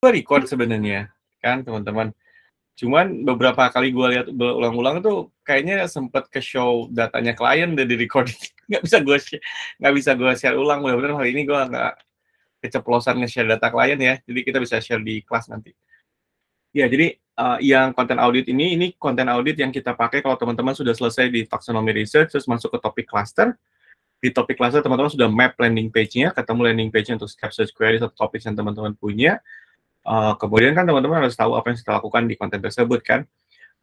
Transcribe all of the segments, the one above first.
record sebenarnya, kan teman-teman. Cuman beberapa kali gue lihat berulang-ulang tuh kayaknya sempet ke-show datanya klien udah di-record. Nggak bisa gue share ulang. Mudah-mudahan hari ini gue nggak keceplosan nge-share data klien ya. Jadi kita bisa share di kelas nanti. Ya, jadi yang konten audit ini konten audit yang kita pakai kalau teman-teman sudah selesai di taxonomy research, terus masuk ke topik cluster. Di topik cluster teman-teman sudah map landing page-nya, ketemu landing page-nya untuk setiap search query atau topik yang teman-teman punya. Kemudian kan teman-teman harus tahu apa yang kita lakukan di konten tersebut kan.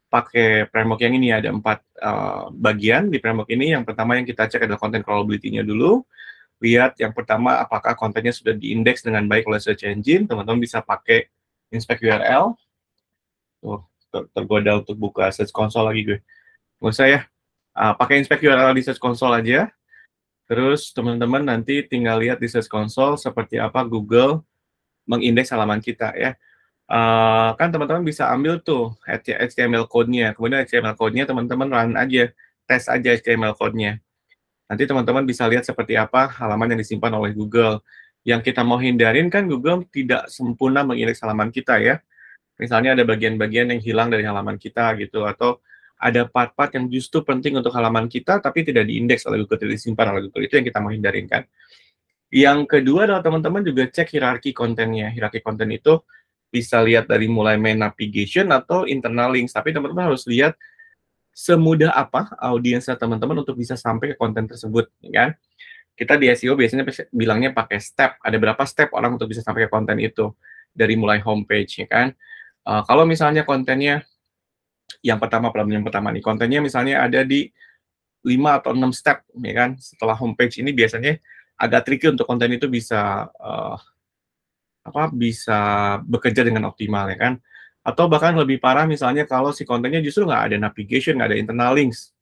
Pakai framework yang ini ada 4 bagian di framework ini. Yang pertama yang kita cek adalah content crawlability-nya dulu. Lihat yang pertama apakah kontennya sudah diindeks dengan baik oleh search engine. Teman-teman bisa pakai inspect URL. Tuh, tergoda untuk buka search console lagi gue. Nggak usah ya. Pakai inspect URL di search console aja. Terus teman-teman nanti tinggal lihat di search console seperti apa Google mengindeks halaman kita ya. Kan teman-teman bisa ambil tuh HTML code-nya, kemudian HTML code-nya teman-teman run aja, tes aja HTML code-nya. Nanti teman-teman bisa lihat seperti apa halaman yang disimpan oleh Google. Yang kita mau hindarin kan Google tidak sempurna mengindeks halaman kita ya. Misalnya ada bagian-bagian yang hilang dari halaman kita gitu, atau ada part-part yang justru penting untuk halaman kita tapi tidak diindeks oleh Google, tidak disimpan oleh Google. Itu yang kita mau hindarin kan. Yang kedua adalah teman-teman juga cek hierarki kontennya. Hierarki konten itu bisa lihat dari mulai main navigation atau internal links, tapi teman-teman harus lihat semudah apa audiensnya teman-teman untuk bisa sampai ke konten tersebut, ya kan? Kita di SEO biasanya bilangnya pakai step. Ada berapa step orang untuk bisa sampai ke konten itu dari mulai homepage, ya kan? Kalau misalnya kontennya yang pertama, problem yang pertama nih, kontennya misalnya ada di 5 atau 6 step, ya kan? Setelah homepage ini biasanya agak tricky untuk konten itu bisa bisa bekerja dengan optimal ya kan. Atau bahkan lebih parah misalnya kalau si kontennya justru nggak ada navigation, nggak ada internal links,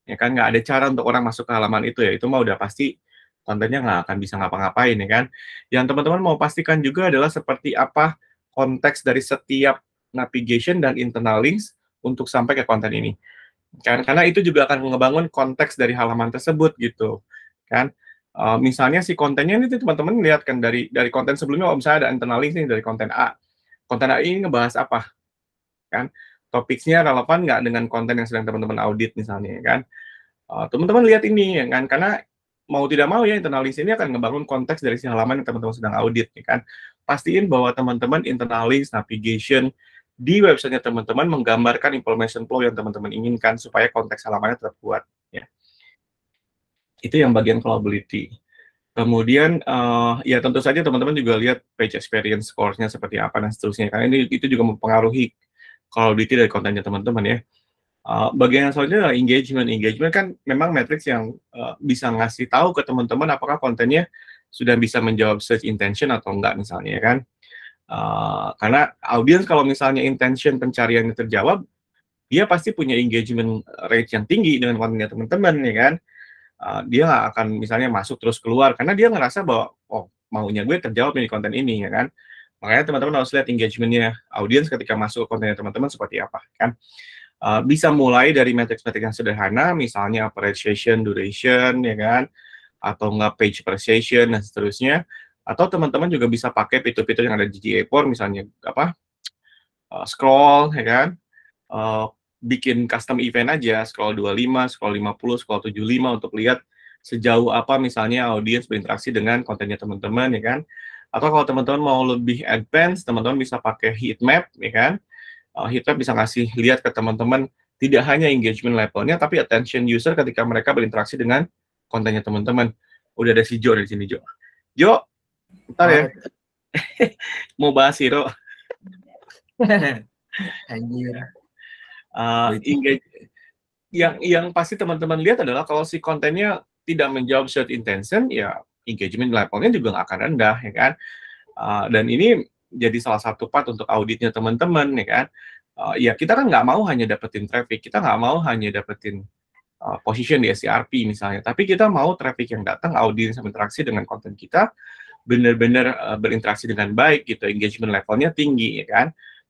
ya kan, nggak ada cara untuk orang masuk ke halaman itu ya, itu mah udah pasti kontennya nggak akan bisa ngapa-ngapain ya kan. Yang teman-teman mau pastikan juga adalah seperti apa konteks dari setiap navigation dan internal links untuk sampai ke konten ini. Karena itu juga akan ngebangun konteks dari halaman tersebut gitu kan. Misalnya si kontennya ini teman-teman lihat kan dari konten sebelumnya, kalau misalnya ada internal link nih dari konten A. Konten A ini ngebahas apa kan? Topiknya relevan nggak dengan konten yang sedang teman-teman audit misalnya ya kan? Teman-teman lihat ini ya kan, karena mau tidak mau ya internal links ini akan ngebangun konteks dari si halaman yang teman-teman sedang audit ya kan. Pastiin bahwa teman-teman internal links, navigation di websitenya teman-teman menggambarkan information flow yang teman-teman inginkan supaya konteks halamannya tetap kuat ya. Itu yang bagian crawlability. Kemudian ya tentu saja teman-teman juga lihat page experience score-nya seperti apa dan seterusnya, karena itu juga mempengaruhi crawlability dari kontennya teman-teman ya. Bagian yang selanjutnya adalah engagement. Engagement kan memang matrix yang bisa ngasih tahu ke teman-teman apakah kontennya sudah bisa menjawab search intention atau enggak misalnya ya kan. Karena audiens kalau misalnya intention pencariannya terjawab, dia pasti punya engagement rate yang tinggi dengan kontennya teman-teman ya kan. Dia nggak akan misalnya masuk terus keluar karena dia ngerasa bahwa oh maunya gue terjawab nih di konten ini ya kan. Makanya teman-teman harus lihat engagement-nya audiens ketika masuk ke kontennya teman-teman seperti apa kan. Bisa mulai dari metrik-metrik yang sederhana, misalnya appreciation, duration, ya kan, atau nggak page appreciation dan seterusnya. Atau teman-teman juga bisa pakai fitur-fitur yang ada di GA4, misalnya apa, scroll, ya kan, bikin custom event aja, scroll 25, scroll 50, scroll 75 untuk lihat sejauh apa misalnya audiens berinteraksi dengan kontennya teman-teman, ya kan. Atau kalau teman-teman mau lebih advance, teman-teman bisa pakai heat map, ya kan. Heat map bisa ngasih lihat ke teman-teman tidak hanya engagement levelnya, tapi attention user ketika mereka berinteraksi dengan kontennya teman-teman. Udah ada si Jo dari sini, Jo. Jo, bentar ya. Mau bahas Hero. Anjir. Yang pasti teman-teman lihat adalah kalau si kontennya tidak menjawab search intention, ya engagement levelnya juga nggak akan rendah, ya kan. Dan ini jadi salah satu part untuk auditnya teman-teman, ya kan. Ya kita kan nggak mau hanya dapetin traffic, kita nggak mau hanya dapetin position di SCRP misalnya, tapi kita mau traffic yang datang, audiens yang berinteraksi dengan konten kita, benar-benar berinteraksi dengan baik gitu, engagement levelnya tinggi, ya kan.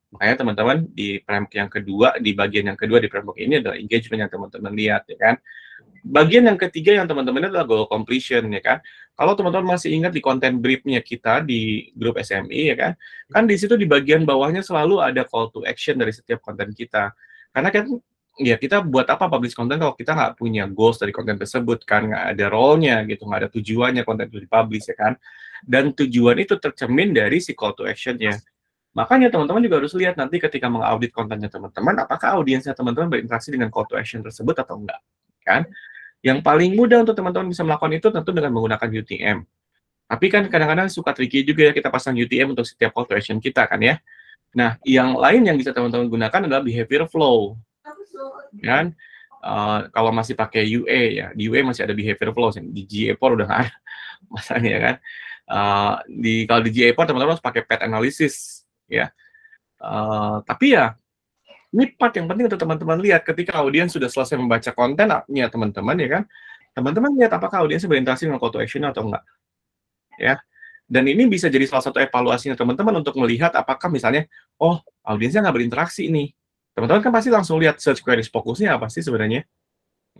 Makanya teman-teman di framework yang kedua, di bagian yang kedua di framework ini adalah engagement yang teman-teman lihat, ya kan. Bagian yang ketiga yang teman-teman adalah goal completion ya kan. Kalau teman-teman masih ingat di konten briefnya kita di grup SMI ya kan, kan di situ di bagian bawahnya selalu ada call to action dari setiap konten kita. Karena kan ya kita buat apa publish konten kalau kita nggak punya goals dari konten tersebut kan, nggak ada role-nya gitu, nggak ada tujuannya konten itu dipublish ya kan. Dan tujuan itu tercermin dari si call to action-nya. Makanya teman-teman juga harus lihat nanti ketika mengaudit kontennya teman-teman, apakah audiensnya teman-teman berinteraksi dengan call to action tersebut atau enggak, kan? Yang paling mudah untuk teman-teman bisa melakukan itu tentu dengan menggunakan UTM. Tapi kan kadang-kadang suka tricky juga ya kita pasang UTM untuk setiap call to action kita kan ya. Nah, yang lain yang bisa teman-teman gunakan adalah behavior flow. Kan? Kalau masih pakai UA ya, di UA masih ada behavior flow, di GA4 udah nggak ada masanya kan. Kalau di GA4 teman-teman harus pakai path analysis ya. Tapi ya ini part yang penting untuk teman-teman lihat ketika audiens sudah selesai membaca kontennya teman-teman ya kan, teman-teman lihat apakah audiensnya berinteraksi dengan call to action atau enggak, ya. Dan ini bisa jadi salah satu evaluasinya teman-teman untuk melihat apakah misalnya, oh audiensnya nggak berinteraksi nih. Teman-teman kan pasti langsung lihat search queries fokusnya apa sih sebenarnya,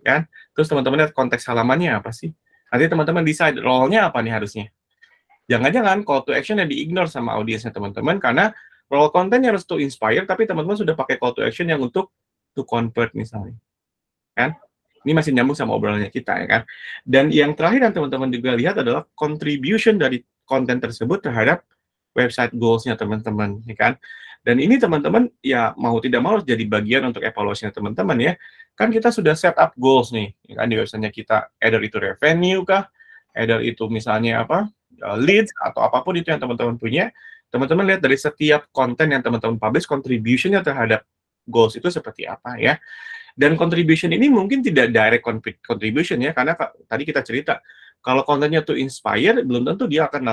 kan? Terus teman-teman lihat konteks halamannya apa sih. Nanti teman-teman decide role-nya apa nih harusnya. Jangan-jangan call to action-nya di-ignore sama audiensnya teman-teman karena role kontennya harus to inspire, tapi teman-teman sudah pakai call to action yang untuk to convert misalnya. Kan? Ini masih nyambung sama obrolannya kita ya kan. Dan yang terakhir yang teman-teman juga lihat adalah contribution dari konten tersebut terhadap website goals-nya teman-teman, ya kan. Dan ini teman-teman ya mau tidak mau harus jadi bagian untuk evaluasinya teman-teman ya. Kan kita sudah set up goals nih, ya kan di website-nya kita, either itu revenue kah, either itu misalnya apa, leads atau apapun itu yang teman-teman punya. Teman-teman lihat dari setiap konten yang teman-teman publish, contribution-nya terhadap goals itu seperti apa ya. Dan contribution ini mungkin tidak direct contribution ya, karena tadi kita cerita, kalau kontennya tuh inspire, belum tentu dia akan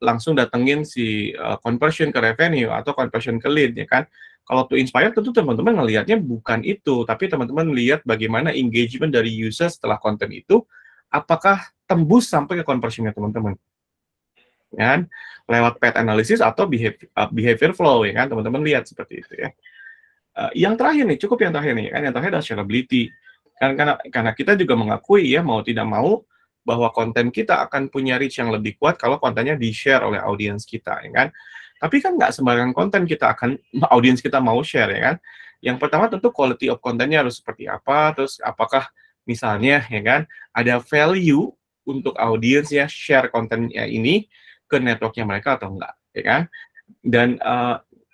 langsung datengin si conversion ke revenue atau conversion ke lead ya kan. Kalau tuh inspire tentu teman-teman ngelihatnya bukan itu, tapi teman-teman lihat bagaimana engagement dari user setelah konten itu, apakah tembus sampai ke conversionnya teman-teman. Kan? Lewat path analysis atau behavior flow ya kan, teman-teman lihat seperti itu ya. Yang terakhir nih, cukup yang terakhir nih, kan yang terakhir adalah shareability. Karena kita juga mengakui ya, mau tidak mau, bahwa konten kita akan punya reach yang lebih kuat kalau kontennya di-share oleh audiens kita, ya kan. Tapi kan nggak sembarangan konten audiens kita mau share, ya kan. Yang pertama tentu quality of kontennya harus seperti apa, terus apakah misalnya, ya kan, ada value untuk audiens ya share kontennya ini ke networknya mereka atau enggak, ya kan. Dan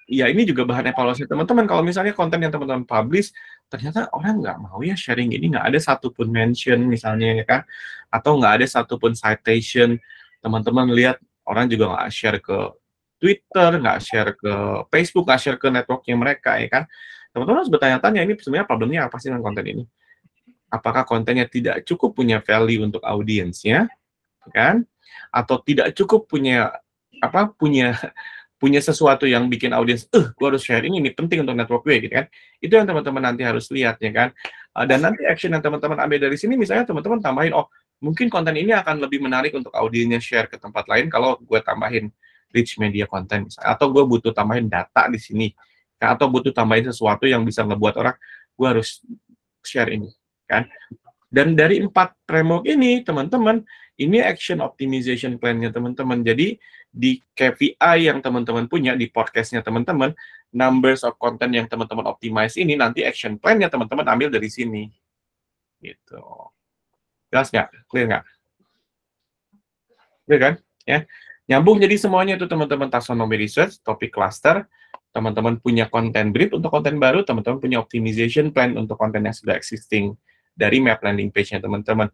ya ini juga bahan evaluasi teman-teman. Kalau misalnya konten yang teman-teman publish, ternyata orang nggak mau ya sharing ini, nggak ada satupun mention misalnya ya kan, atau nggak ada satupun citation, teman-teman lihat orang juga nggak share ke Twitter, nggak share ke Facebook, nggak share ke networknya mereka ya kan. Teman-teman harus bertanya-tanya, ini sebenarnya problemnya apa sih dengan konten ini? Apakah kontennya tidak cukup punya value untuk audiensnya, kan? Atau tidak cukup punya punya sesuatu yang bikin audiens, gue harus share ini penting untuk network gue gitu kan. Itu yang teman-teman nanti harus lihat ya kan. Dan nanti action yang teman-teman ambil dari sini, misalnya teman-teman tambahin, oh mungkin konten ini akan lebih menarik untuk audiensnya share ke tempat lain kalau gue tambahin rich media content misalnya. Atau gue butuh tambahin data di sini. Atau butuh tambahin sesuatu yang bisa ngebuat orang, gue harus share ini kan. Dan dari 4 framework ini, teman-teman, ini action optimization plan-nya teman-teman. Jadi, di KPI yang teman-teman punya, di podcast-nya teman-teman, numbers of content yang teman-teman optimize ini, nanti action plan-nya teman-teman ambil dari sini. Gitu. Jelas nggak? Clear nggak? Clear kan? Ya. Nyambung jadi semuanya itu teman-teman taxonomy research, topik cluster, teman-teman punya content brief untuk konten baru, teman-teman punya optimization plan untuk konten yang sudah existing dari map landing page-nya teman-teman.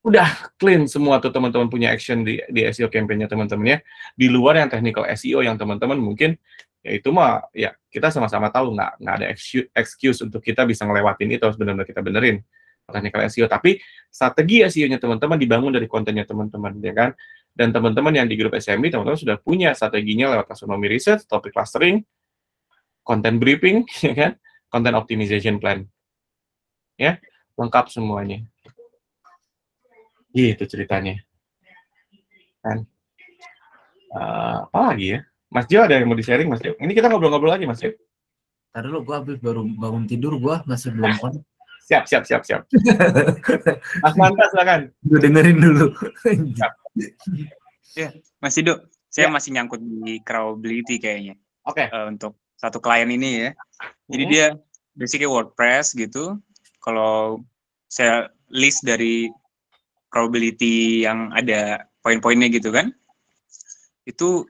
Udah clean semua tuh teman-teman punya action di SEO campaign-nya teman-teman ya. Di luar yang technical SEO yang teman-teman mungkin ya itu mah ya kita sama-sama tahu nggak ada excuse untuk kita bisa ngelewatin itu, harus benar-benar kita benerin technical SEO. Tapi strategi SEO-nya teman-teman dibangun dari kontennya teman-teman ya kan. Dan teman-teman yang di grup SMB teman-teman sudah punya strateginya lewat taxonomy research, topic clustering, content briefing ya kan, content optimization plan. Ya, lengkap semuanya. Gitu ceritanya. Kan. Apa lagi ya? Mas Jo ada yang mau di-sharing, Mas Jo? Ini kita ngobrol-ngobrol lagi, Mas Jo. Tadi lo gue habis baru bangun tidur, gue masih belum on. Siap, siap, siap, siap. Mas Manta, silakan. Gue dengerin dulu. Ya, Mas Ido, saya Ya. masih nyangkut di Crawlability kayaknya. Oke. Untuk satu klien ini ya. Jadi dia basically WordPress gitu. Kalau saya list dari Crawlability yang ada poin-poinnya gitu kan, itu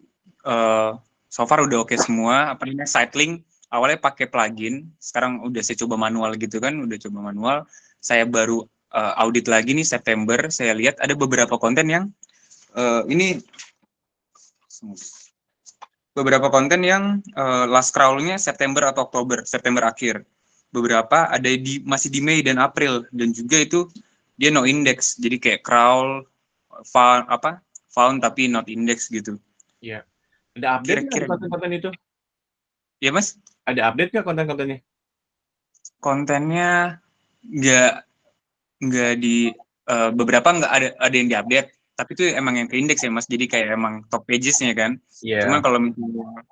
so far udah oke semua. Apa namanya, Sitelink awalnya pakai plugin, sekarang udah saya coba manual gitu kan, udah coba manual. Saya baru audit lagi nih September, saya lihat ada beberapa konten yang ini beberapa konten yang last crawl-nya September atau Oktober, September akhir. Beberapa ada masih di Mei dan April, dan juga itu dia no index, jadi kayak crawl found tapi not index gitu. Iya. Ada update nggak konten-konten itu? Ya Mas? Ada update nggak konten-kontennya? Kontennya nggak di beberapa nggak ada yang diupdate, tapi itu emang yang ke indeks ya Mas, jadi kayak emang top pages-nya kan. Iya. Cuman kalau misalnya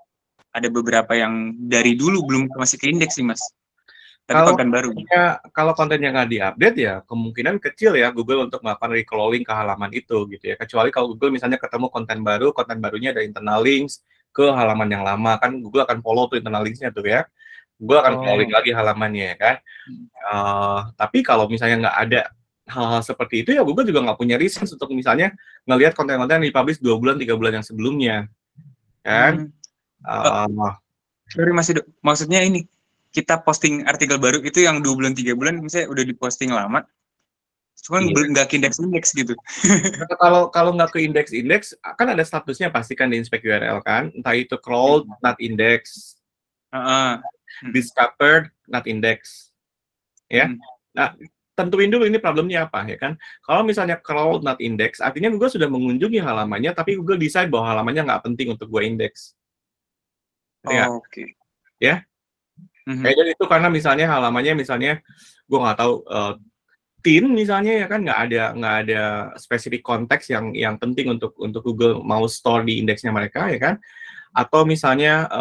ada beberapa yang dari dulu belum masih ke indeks sih Mas, tapi konten baru. Kalau kontennya nggak diupdate ya kemungkinan kecil ya Google untuk melakukan recrawling ke halaman itu gitu ya, kecuali kalau Google misalnya ketemu konten barunya ada internal links ke halaman yang lama, kan Google akan follow tuh internal links-nya tuh ya, Google akan crawling lagi halamannya ya kan. Tapi kalau misalnya nggak ada hal-hal seperti itu ya Google juga nggak punya reasons untuk misalnya ngelihat konten-konten yang dipublish 2 bulan 3 bulan yang sebelumnya kan. Sorry Mas Ido, maksudnya ini kita posting artikel baru itu yang 2 bulan 3 bulan misalnya udah diposting lama, cuman nggak ke indeks gitu. Kalau nggak ke indeks kan ada statusnya pasti kan di inspect URL kan, entah itu crawled not index, discovered not index ya. Nah, tentuin dulu ini problemnya apa ya kan. Kalau misalnya crawled not index, artinya Google sudah mengunjungi halamannya tapi Google decide bahwa halamannya nggak penting untuk gue indeks. Oke. Ya. Kayaknya itu karena misalnya halamannya gue nggak tahu tin misalnya ya kan, nggak ada spesifik konteks yang penting untuk Google mau store di indeksnya mereka ya kan, atau misalnya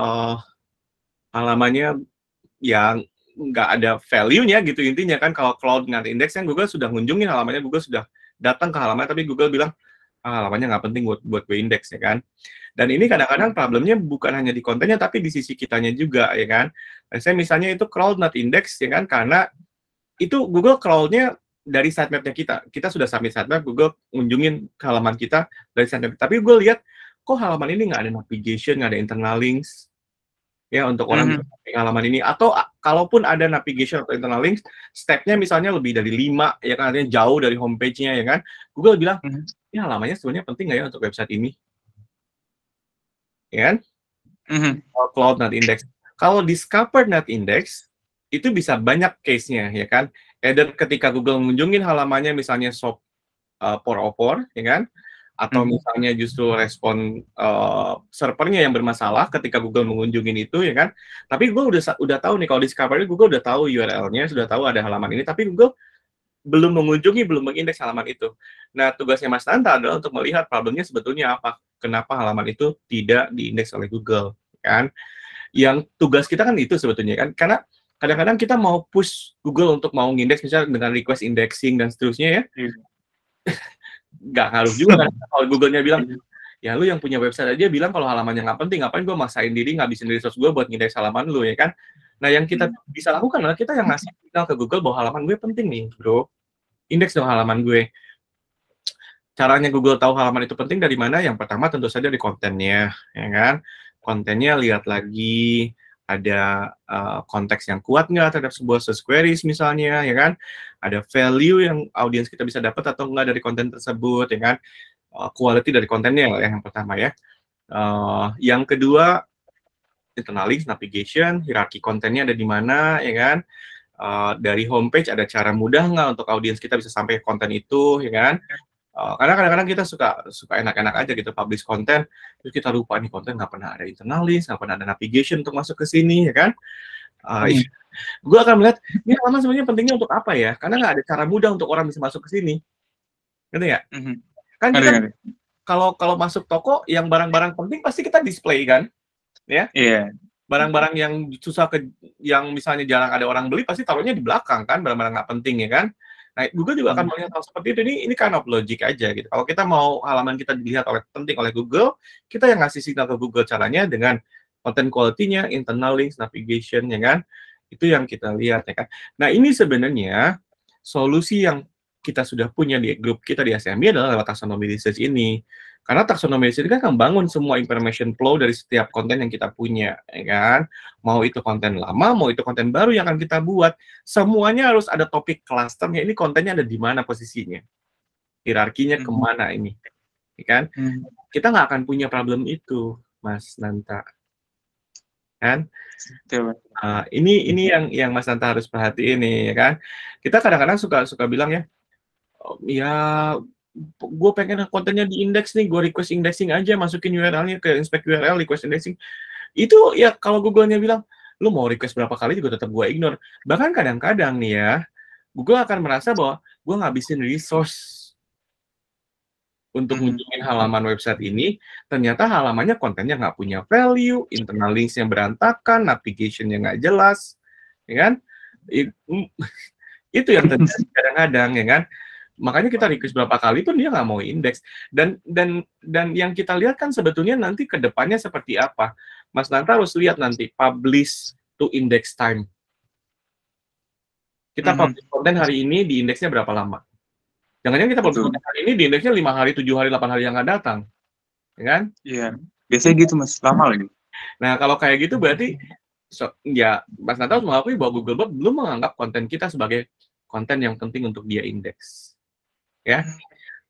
halamannya yang nggak ada value-nya gitu intinya kan. Kalau cloud not index kan Google sudah ngunjungin halamannya, Google sudah datang ke halaman tapi Google bilang halamannya nggak penting buat gue indeks ya kan. Dan ini kadang-kadang problemnya bukan hanya di kontennya tapi di sisi kitanya juga ya kan. Saya misalnya itu crawled not index ya kan, karena itu Google crawl-nya dari sitemap-nya kita sudah submit sitemap, Google ngunjungin ke halaman kita dari sitemap, tapi Google lihat kok halaman ini nggak ada navigation, nggak ada internal links ya untuk orang bisa ke halaman ini, atau kalaupun ada navigation atau internal links, step-nya misalnya lebih dari 5 ya kan, artinya jauh dari homepage-nya ya kan. Google bilang ini halamannya sebenarnya penting nggak ya untuk website ini ya kan. Cloud not index. Kalau discovered not index itu bisa banyak case-nya ya kan. Either ketika Google mengunjungin halamannya misalnya shop 404 ya kan, atau misalnya justru respon servernya yang bermasalah ketika Google mengunjungin itu ya kan. Tapi Google udah tahu nih, kalau discovery Google udah tahu URL-nya, sudah tahu ada halaman ini, tapi Google belum mengunjungi, belum mengindeks halaman itu. Nah, tugasnya Mas Tanta adalah untuk melihat problemnya sebetulnya apa, kenapa halaman itu tidak diindeks oleh Google kan. Yang tugas kita kan itu sebetulnya kan, karena kadang-kadang kita mau push Google untuk mau ngindeks misalnya dengan request indexing dan seterusnya ya. Nggak ngaruh juga kan. Kalau Google-nya bilang, ya lu yang punya website aja bilang kalau halamannya nggak penting, ngapain gue maksain diri ngabisin resource gue buat ngindeks halaman lu ya kan. Nah, yang kita bisa lakukan adalah kita yang ngasih signal ke Google bahwa halaman gue penting nih, bro. Indeks dong halaman gue. Caranya Google tahu halaman itu penting dari mana? Yang pertama tentu saja di kontennya, ya kan. Kontennya lihat lagi, ada konteks yang kuat nggak terhadap sebuah search queries misalnya, ya kan. Ada value yang audiens kita bisa dapat atau nggak dari konten tersebut, ya kan. Quality dari kontennya yang pertama ya. Yang kedua, internal links, navigation, hierarki kontennya ada di mana, ya kan. Dari homepage ada cara mudah nggak untuk audiens kita bisa sampai ke konten itu, ya kan. Karena kadang-kadang kita suka enak-enak aja gitu publish konten, terus kita lupa nih konten nggak pernah ada internal links, nggak pernah ada navigation untuk masuk ke sini, ya kan. Gue akan melihat ini halaman sebenarnya pentingnya untuk apa ya, karena nggak ada cara mudah untuk orang bisa masuk ke sini, gitu ya. Kan kita kalau masuk toko yang barang-barang penting pasti kita display kan, ya. barang-barang yang susah yang misalnya jarang ada orang beli pasti taruhnya di belakang kan, barang-barang nggak penting ya kan. Nah, Google juga akan melihat hal seperti itu. Ini kind of logic aja gitu. Kalau kita mau halaman kita dilihat penting oleh Google, kita yang ngasih signal ke Google caranya dengan content quality-nya, internal links, navigation, ya kan? Itu yang kita lihat ya kan. Nah, ini sebenarnya solusi yang kita sudah punya di grup kita di SMB adalah lewat taxonomy research ini. Karena taxonomy research kan membangun semua information flow dari setiap konten yang kita punya, ya kan? Mau itu konten lama, mau itu konten baru yang akan kita buat, semuanya harus ada topik clusternya. Ini kontennya ada di mana posisinya, hierarkinya kemana ini, ya kan? Kita nggak akan punya problem itu, Mas Nanta, kan? Ini yang Mas Nanta harus perhatiin nih, ya kan? Kita kadang-kadang suka bilang ya, ya gue pengen kontennya di indeks nih, gue request indexing aja, masukin URL-nya ke inspect URL, request indexing. Itu ya kalau Google-nya bilang, lu mau request berapa kali juga tetap gue ignore. Bahkan kadang-kadang nih ya, Google akan merasa bahwa gue ngabisin resource untuk ngunjungin halaman website ini, ternyata halamannya kontennya nggak punya value, internal links-nya berantakan, navigation-nya nggak jelas, ya kan? Itu yang terjadi kadang-kadang, ya kan? Makanya kita request berapa kali pun dia nggak mau indeks. Dan yang kita lihat kan sebetulnya nanti ke depannya seperti apa. Mas Nanta harus lihat nanti publish to index time. Kita publish konten hari ini di indeksnya berapa lama. Jangan-jangan kita publish konten hari ini di indeksnya 5 hari, 7 hari, 8 hari yang akan datang. Ya kan? Iya, biasanya gitu Mas, lama lagi. Nah, kalau kayak gitu berarti ya Mas Nanta harus mengakui bahwa Googlebot belum menganggap konten kita sebagai konten yang penting untuk dia indeks. Ya,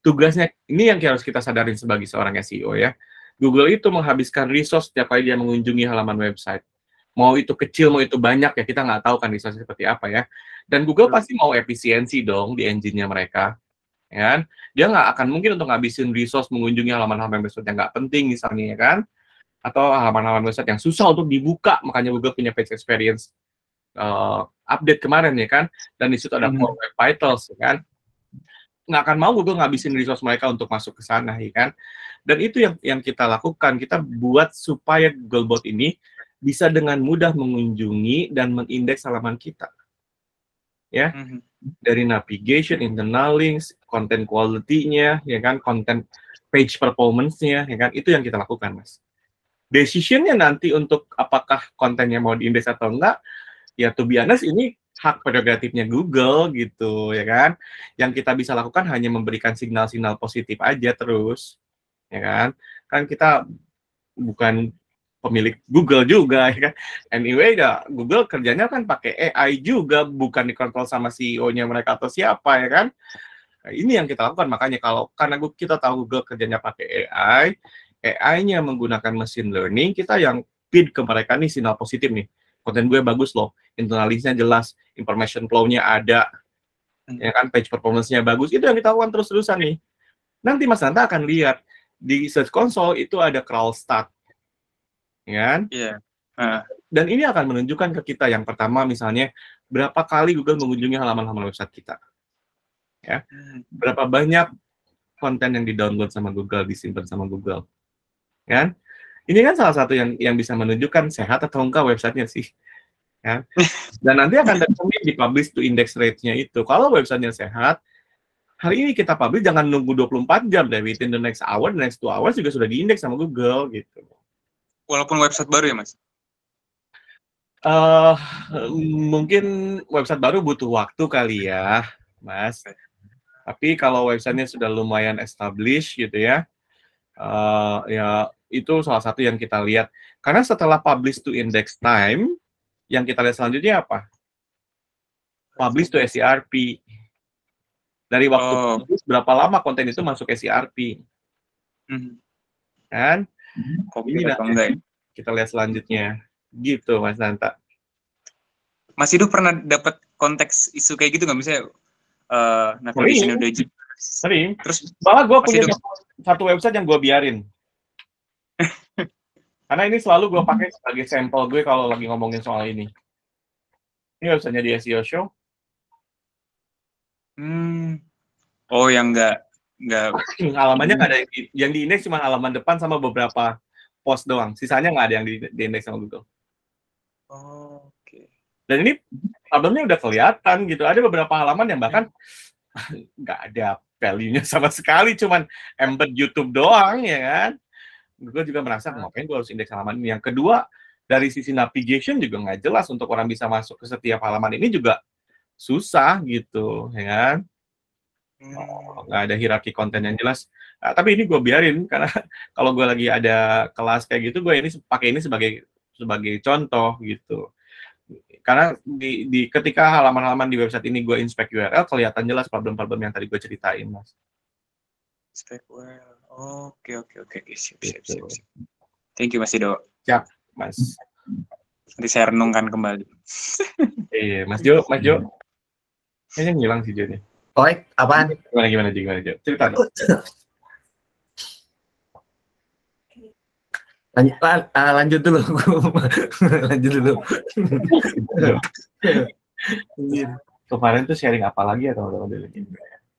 tugasnya ini yang harus kita sadarin sebagai seorang SEO ya. Google itu menghabiskan resource setiap kali dia mengunjungi halaman website. Mau itu kecil, mau itu banyak ya, kita nggak tahu kan resource seperti apa ya. Dan Google pasti mau efisiensi dong di engine-nya mereka. Ya kan? Dia nggak akan mungkin untuk ngabisin resource mengunjungi halaman-halaman website yang nggak penting misalnya ya kan. Atau halaman-halaman website yang susah untuk dibuka, makanya Google punya page experience update kemarin ya kan. Dan di situ ada core web vitals ya kan. Nggak akan mau Google ngabisin resource mereka untuk masuk ke sana, ya kan? Dan itu yang kita lakukan, kita buat supaya Googlebot ini bisa dengan mudah mengunjungi dan mengindeks halaman kita. Ya, dari navigation, internal links, content quality-nya, ya kan, content page performance-nya, ya kan, itu yang kita lakukan, Mas. Decision-nya nanti untuk apakah kontennya mau diindeks atau enggak, ya to be honest, ini hak prerogatifnya Google gitu ya kan. Yang kita bisa lakukan hanya memberikan signal-signal positif aja terus, ya kan. Kan kita bukan pemilik Google juga ya kan. Anyway, ya Google kerjanya kan pakai AI juga, bukan dikontrol sama CEO-nya mereka atau siapa ya kan. Nah, ini yang kita lakukan, makanya karena kita tahu Google kerjanya pakai AI-nya menggunakan machine learning, kita yang feed ke mereka nih sinyal positif nih. Konten gue bagus loh, internal links-nya jelas, information flow-nya ada, ya kan, page performance-nya bagus, itu yang kita lakukan terus-terusan nih. Nanti Mas Nanta akan lihat, di Search Console itu ada crawl start, ya kan? Iya. Dan ini akan menunjukkan ke kita, yang pertama misalnya, berapa kali Google mengunjungi halaman-halaman website kita. Ya, berapa banyak konten yang di-download sama Google, disimpan sama Google. Kan? Ini kan salah satu yang bisa menunjukkan sehat atau enggak websitenya sih. Ya. Dan nanti akan tercermin di publish to index rate-nya itu. Kalau websitenya sehat, hari ini kita publish, jangan nunggu 24 jam deh, within the next hour, the next 2 hours juga sudah diindeks sama Google gitu. Walaupun website baru ya, Mas? Mungkin website baru butuh waktu kali ya, Mas. Tapi kalau websitenya sudah lumayan established gitu ya, ya itu salah satu yang kita lihat. Karena setelah publish to index time, yang kita lihat selanjutnya apa? Publish to SERP. Dari waktu publish, berapa lama konten itu masuk SERP. Kan? Ini nanti kita lihat selanjutnya. Gitu, Mas Nanta. Mas Hidup pernah dapat konteks isu kayak gitu nggak? Misalnya navigation udah sering. Terus malah gue punya satu website yang gue biarin. Karena ini selalu gue pakai sebagai sampel gue kalau lagi ngomongin soal ini. Ini websitenya di SEO Show. Oh, yang nggak halamannya nggak ada yang di indeks, cuma halaman depan sama beberapa post doang. Sisanya nggak ada yang di indeks sama Google. Oke. Dan ini problemnya udah kelihatan gitu. Ada beberapa halaman yang bahkan nggak ada value-nya sama sekali, cuman embed YouTube doang, ya kan? Gue juga merasa, ngapain gue harus indeks halaman ini? Yang kedua, dari sisi navigation juga nggak jelas untuk orang bisa masuk ke setiap halaman ini juga susah gitu, ya kan? Nggak ada hierarki konten yang jelas. Nah, tapi ini gue biarin karena kalau gue lagi ada kelas kayak gitu, gue ini pakai ini sebagai contoh gitu. Karena di ketika halaman-halaman di website ini gue inspect URL, kelihatan jelas problem-problem yang tadi gue ceritain, Mas. Inspect URL. Oke. Siap. Gitu. Thank you, Mas Ido. Siap, Mas. Nanti saya renungkan kembali. Iya, Mas Jo. Kayaknya ngilang sih Jo nih. Oi, apaan? Gimana Jo? Cerita dong. Lanjut dulu. Lanjut dulu. Kemarin tuh sharing apa lagi ya teman-teman?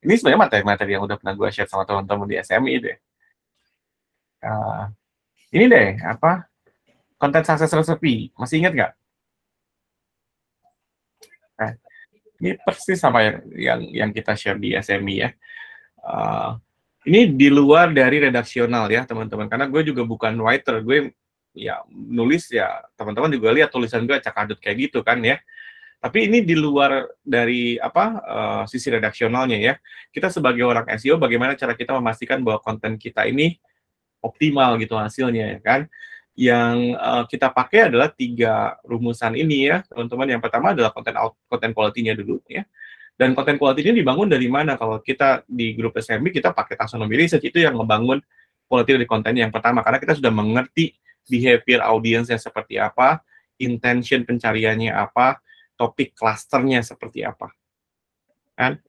Ini sebenarnya materi-materi yang udah pernah gue share sama teman-teman di SMI deh. Ini deh, apa? Konten success recipe. Masih ingat nggak? Ini persis sama yang kita share di SMI ya. Ini di luar dari redaksional ya teman-teman, karena gue juga bukan writer, gue ya nulis ya, teman-teman juga lihat tulisan gue acak-adut kayak gitu kan ya. Tapi ini di luar dari sisi redaksionalnya ya. Kita sebagai orang SEO, bagaimana cara kita memastikan bahwa konten kita ini optimal gitu hasilnya ya kan. Yang kita pakai adalah 3 rumusan ini ya teman-teman. Yang pertama adalah konten quality-nya dulu ya. Dan konten quality ini dibangun dari mana? Kalau kita di grup SMB, kita pakai taksonomi research, itu yang ngebangun quality dari konten yang pertama, karena kita sudah mengerti behavior audiensnya seperti apa, intention pencariannya apa, topik clusternya seperti apa. Kan?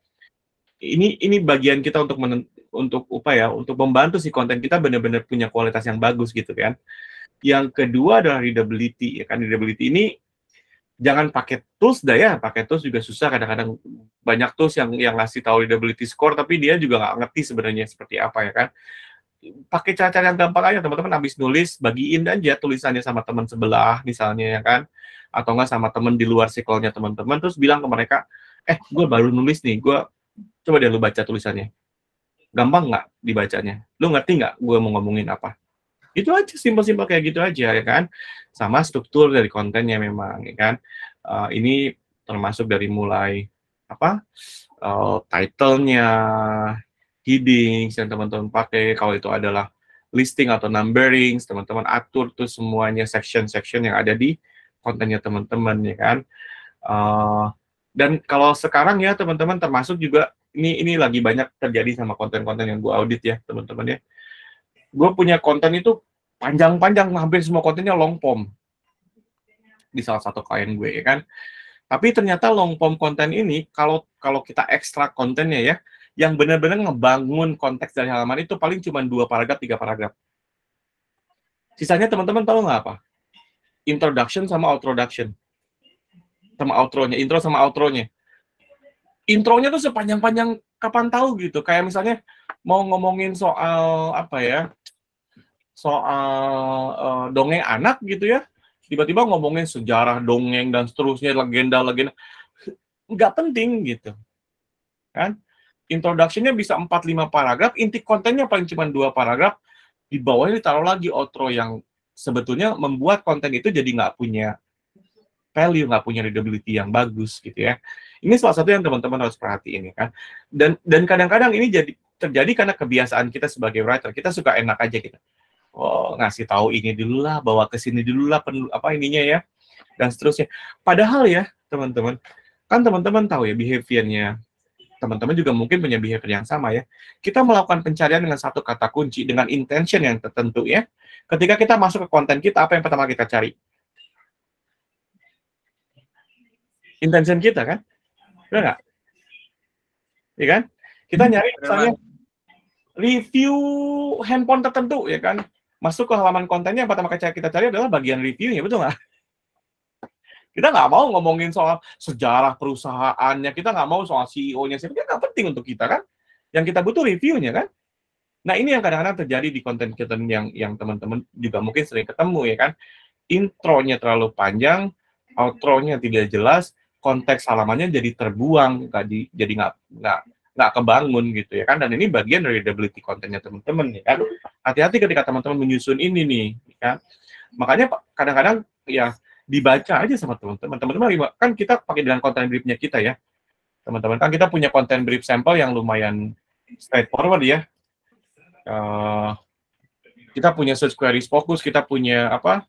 Ini bagian kita untuk membantu si konten kita benar-benar punya kualitas yang bagus gitu kan. Yang kedua adalah readability ya kan. Readability ini jangan pakai tools dah ya, pakai tools juga susah, kadang-kadang banyak tools yang ngasih tahu readability score tapi dia juga nggak ngerti sebenarnya seperti apa ya kan. Pakai cara-cara yang gampang aja teman-teman, habis nulis bagiin aja tulisannya sama teman sebelah misalnya ya kan, atau nggak sama teman di luar circle-nya teman-teman, terus bilang ke mereka, gue baru nulis nih, gue coba deh lu baca tulisannya, gampang nggak dibacanya, lu ngerti nggak gue mau ngomongin apa. Itu aja, simpel-simpel kayak gitu aja ya kan. Sama struktur dari kontennya memang ya kan. Ini termasuk dari mulai title-nya, headings yang teman-teman pakai, kalau itu adalah listing atau numbering, teman-teman atur tuh semuanya section-section yang ada di kontennya teman-teman ya kan. Dan kalau sekarang ya teman-teman, termasuk juga ini lagi banyak terjadi sama konten-konten yang gue audit ya teman-teman ya. Gue punya konten itu panjang-panjang, hampir semua kontennya long form di salah satu klien gue ya kan. Tapi ternyata long form konten ini kalau kita ekstrak kontennya ya, yang benar-benar ngebangun konteks dari halaman itu paling cuma 2 paragraf, 3 paragraf. Sisanya teman-teman tahu nggak apa? Introduction sama outroduction. Sama outronya, intro sama outronya. Intronya tuh sepanjang-panjang kapan tahu gitu. Kayak misalnya mau ngomongin soal soal dongeng anak gitu ya, tiba-tiba ngomongin sejarah dongeng dan seterusnya, legenda nggak penting gitu kan. Introduction-nya bisa 4-5 paragraf, inti kontennya paling cuma 2 paragraf, di bawahnya ditaruh lagi outro yang sebetulnya membuat konten itu jadi nggak punya value, nggak punya readability yang bagus gitu ya. Ini salah satu yang teman-teman harus perhatiin ya kan. Dan kadang-kadang ini terjadi karena kebiasaan kita sebagai writer, kita suka enak aja gitu. Oh, ngasih tahu ini dulu lah, bawa ke sini dulu lah, ininya ya, dan seterusnya. Padahal ya, teman-teman, kan teman-teman tahu ya behavior-nya. Teman-teman juga mungkin punya behavior yang sama ya. Kita melakukan pencarian dengan satu kata kunci, dengan intention yang tertentu ya. Ketika kita masuk ke konten kita, apa yang pertama kita cari? Intention kita kan? Benar nggak? Ya kan? Kita nyari misalnya review handphone tertentu ya kan? Masuk ke halaman kontennya, yang pertama kita cari adalah bagian reviewnya, betul nggak? Kita nggak mau ngomongin soal sejarah perusahaannya, kita nggak mau soal CEO-nya, sebenarnya nggak penting untuk kita kan. Yang kita butuh reviewnya kan. Nah ini yang kadang-kadang terjadi di konten-konten yang teman-teman juga mungkin sering ketemu ya kan. Intronya terlalu panjang, outro-nya tidak jelas, konteks halamannya jadi terbuang, jadi nggak kebangun gitu ya kan. Dan ini bagian dari readability kontennya teman-teman ya kan. Hati-hati ketika teman-teman menyusun ini nih, ya kan. Makanya kadang-kadang ya dibaca aja sama teman-teman. Teman-teman kan kita pakai dengan konten briefnya kita ya. Teman-teman kan kita punya konten brief sampel yang lumayan straightforward ya. Kita punya search queries fokus, kita punya apa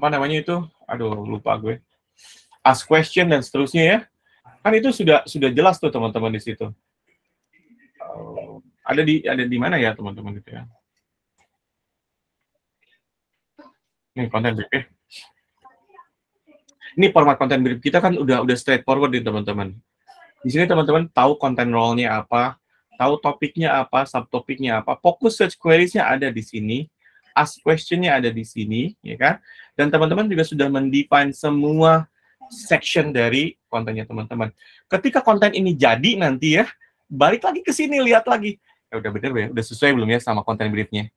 namanya itu, aduh lupa gue, ask question dan seterusnya ya, kan itu sudah jelas tuh teman-teman di situ. Ada di mana ya teman-teman itu ya? Ini konten brief ya. Ini format konten brief kita kan udah straightforward nih teman-teman. Di sini teman-teman tahu konten role-nya apa, tahu topiknya apa, subtopiknya apa, fokus search queries-nya ada di sini, ask question-nya ada di sini, ya kan? Dan teman-teman juga sudah mendefine semua section dari kontennya teman-teman. Ketika konten ini jadi nanti ya, balik lagi ke sini, lihat lagi. Ya udah bener ya, udah sesuai belum ya sama konten brief-nya?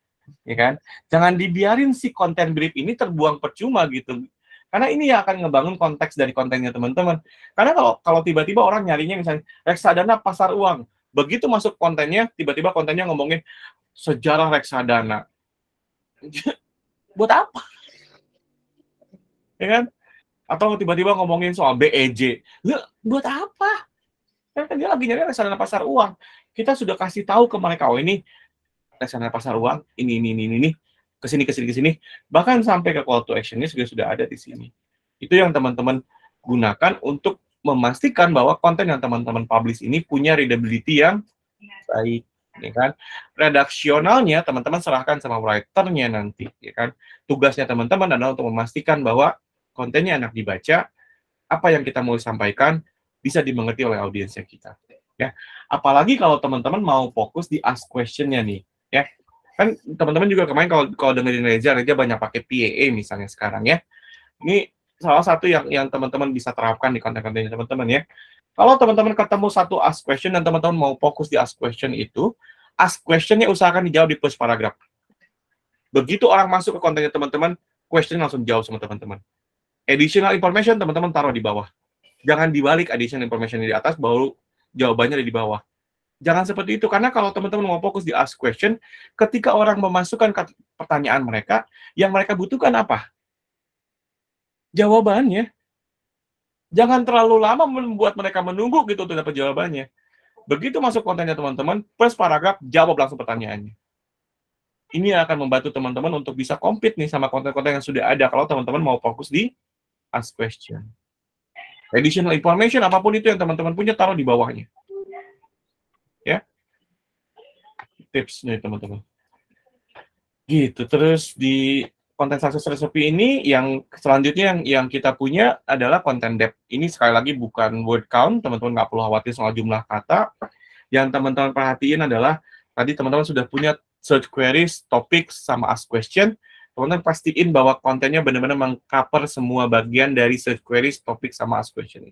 Ya kan? Jangan dibiarin si konten brief ini terbuang percuma gitu. Karena ini yang akan ngebangun konteks dari kontennya teman-teman. Karena kalau tiba-tiba orang nyarinya misalnya reksadana pasar uang, begitu masuk kontennya, tiba-tiba kontennya ngomongin sejarah reksadana. Buat apa? Ya kan? Atau tiba-tiba ngomongin soal BEJ. Ya, buat apa? Kan dia lagi nyari reksadana pasar uang. Kita sudah kasih tahu ke mereka, oh ini reksadana pasar uang, ini. Kesini. Bahkan sampai ke call to action-nya sudah ada di sini. Itu yang teman-teman gunakan untuk memastikan bahwa konten yang teman-teman publish ini punya readability yang baik, ya kan? Redaksionalnya teman-teman serahkan sama writer-nya nanti, ya kan? Tugasnya teman-teman adalah untuk memastikan bahwa kontennya enak dibaca, apa yang kita mau sampaikan bisa dimengerti oleh audiensnya kita, ya. Apalagi kalau teman-teman mau fokus di ask question-nya nih, ya. Kan teman-teman juga kemarin kalau dengerin Reza banyak pakai PAA misalnya sekarang ya. Ini salah satu yang teman-teman bisa terapkan di konten-kontennya teman-teman ya. Kalau teman-teman ketemu satu ask question dan teman-teman mau fokus di ask question itu, ask question-nya usahakan dijawab di first paragraph. Begitu orang masuk ke kontennya teman-teman, question langsung jawab sama teman-teman. Additional information teman-teman taruh di bawah. Jangan dibalik additional information di atas, baru jawabannya di bawah. Jangan seperti itu, karena kalau teman-teman mau fokus di ask question, ketika orang memasukkan pertanyaan mereka, yang mereka butuhkan apa? Jawabannya. Jangan terlalu lama membuat mereka menunggu gitu untuk dapat jawabannya. Begitu masuk kontennya teman-teman, first paragraph, jawab langsung pertanyaannya. Ini akan membantu teman-teman untuk bisa compete nih sama konten-konten yang sudah ada kalau teman-teman mau fokus di ask question. Additional information, apapun itu yang teman-teman punya, taruh di bawahnya. Ya, tipsnya teman-teman. Gitu. Terus di konten success recipe ini yang selanjutnya yang kita punya adalah konten depth. Ini sekali lagi bukan word count, teman-teman nggak perlu khawatir soal jumlah kata. Yang teman-teman perhatiin adalah tadi teman-teman sudah punya search queries, topics, sama ask question. Teman-teman pastiin bahwa kontennya benar-benar mengcover semua bagian dari search queries, topik, sama ask question.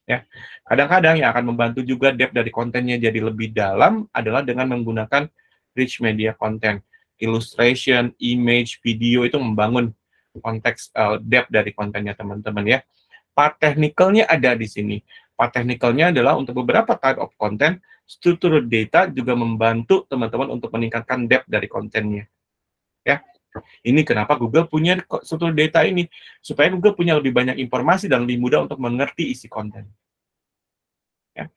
Ya, kadang-kadang yang akan membantu juga depth dari kontennya jadi lebih dalam adalah dengan menggunakan rich media content, illustration, image, video, itu membangun konteks depth dari kontennya teman-teman ya. Part technical-nya ada di sini. Part technical-nya adalah untuk beberapa type of content, structured data juga membantu teman-teman untuk meningkatkan depth dari kontennya. Ya. Ini kenapa Google punya struktur data ini, supaya Google punya lebih banyak informasi dan lebih mudah untuk mengerti isi konten. Ya.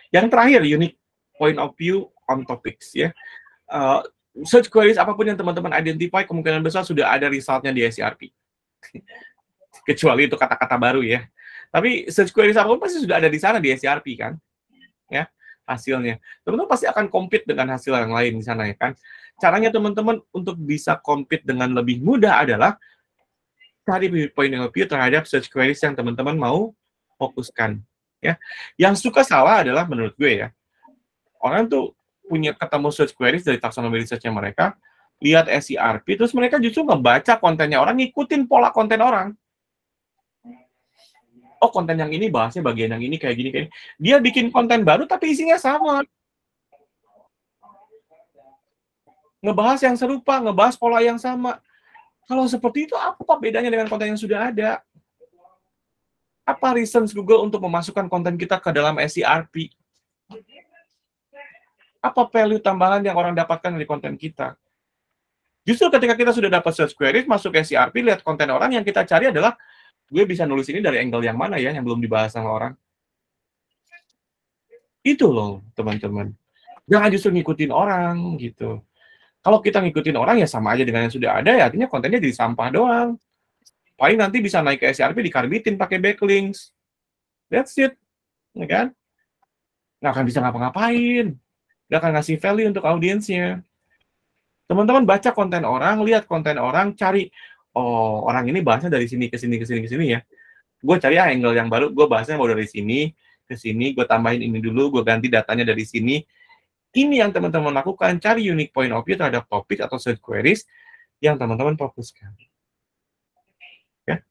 Yang terakhir, unique point of view on topics. Ya. Search queries apapun yang teman-teman identify, kemungkinan besar sudah ada resultnya di SERP. Kecuali itu kata-kata baru ya. Tapi search queries apapun pasti sudah ada di sana di SERP kan. Ya, hasilnya. Teman-teman pasti akan compete dengan hasil yang lain di sana ya kan. Caranya teman-teman untuk bisa compete dengan lebih mudah adalah cari point of view terhadap search queries yang teman-teman mau fokuskan. Ya, yang suka salah adalah menurut gue ya, orang tuh punya ketemu search queries dari taksonomi research-nya mereka, lihat SERP, terus mereka justru ngebaca kontennya orang, ngikutin pola konten orang. Oh, konten yang ini bahasnya bagian yang ini kayak gini. Dia bikin konten baru tapi isinya sama. Ngebahas yang serupa, ngebahas pola yang sama. Kalau seperti itu, apa bedanya dengan konten yang sudah ada? Apa reasons Google untuk memasukkan konten kita ke dalam SERP? Apa value tambahan yang orang dapatkan dari konten kita? Justru ketika kita sudah dapat search queries, masuk ke SERP, lihat konten orang, yang kita cari adalah, gue bisa nulis ini dari angle yang mana ya, yang belum dibahas sama orang. Itu loh, teman-teman. Jangan justru ngikutin orang, gitu. Kalau kita ngikutin orang, ya sama aja dengan yang sudah ada, ya artinya kontennya jadi sampah doang. Paling nanti bisa naik ke SERP, dikarbitin pakai backlinks. That's it. Ya kan? Nggak akan bisa ngapa-ngapain. Nggak akan ngasih value untuk audiensnya. Teman-teman baca konten orang, lihat konten orang, cari, oh, orang ini bahasnya dari sini, ke sini, ke sini, ke sini ya. Gue cari angle yang baru, gue bahasnya mau dari sini, ke sini, gue tambahin ini dulu, gue ganti datanya dari sini. Ini yang teman-teman lakukan, cari unique point of view terhadap topik atau search queries yang teman-teman fokuskan. Ya.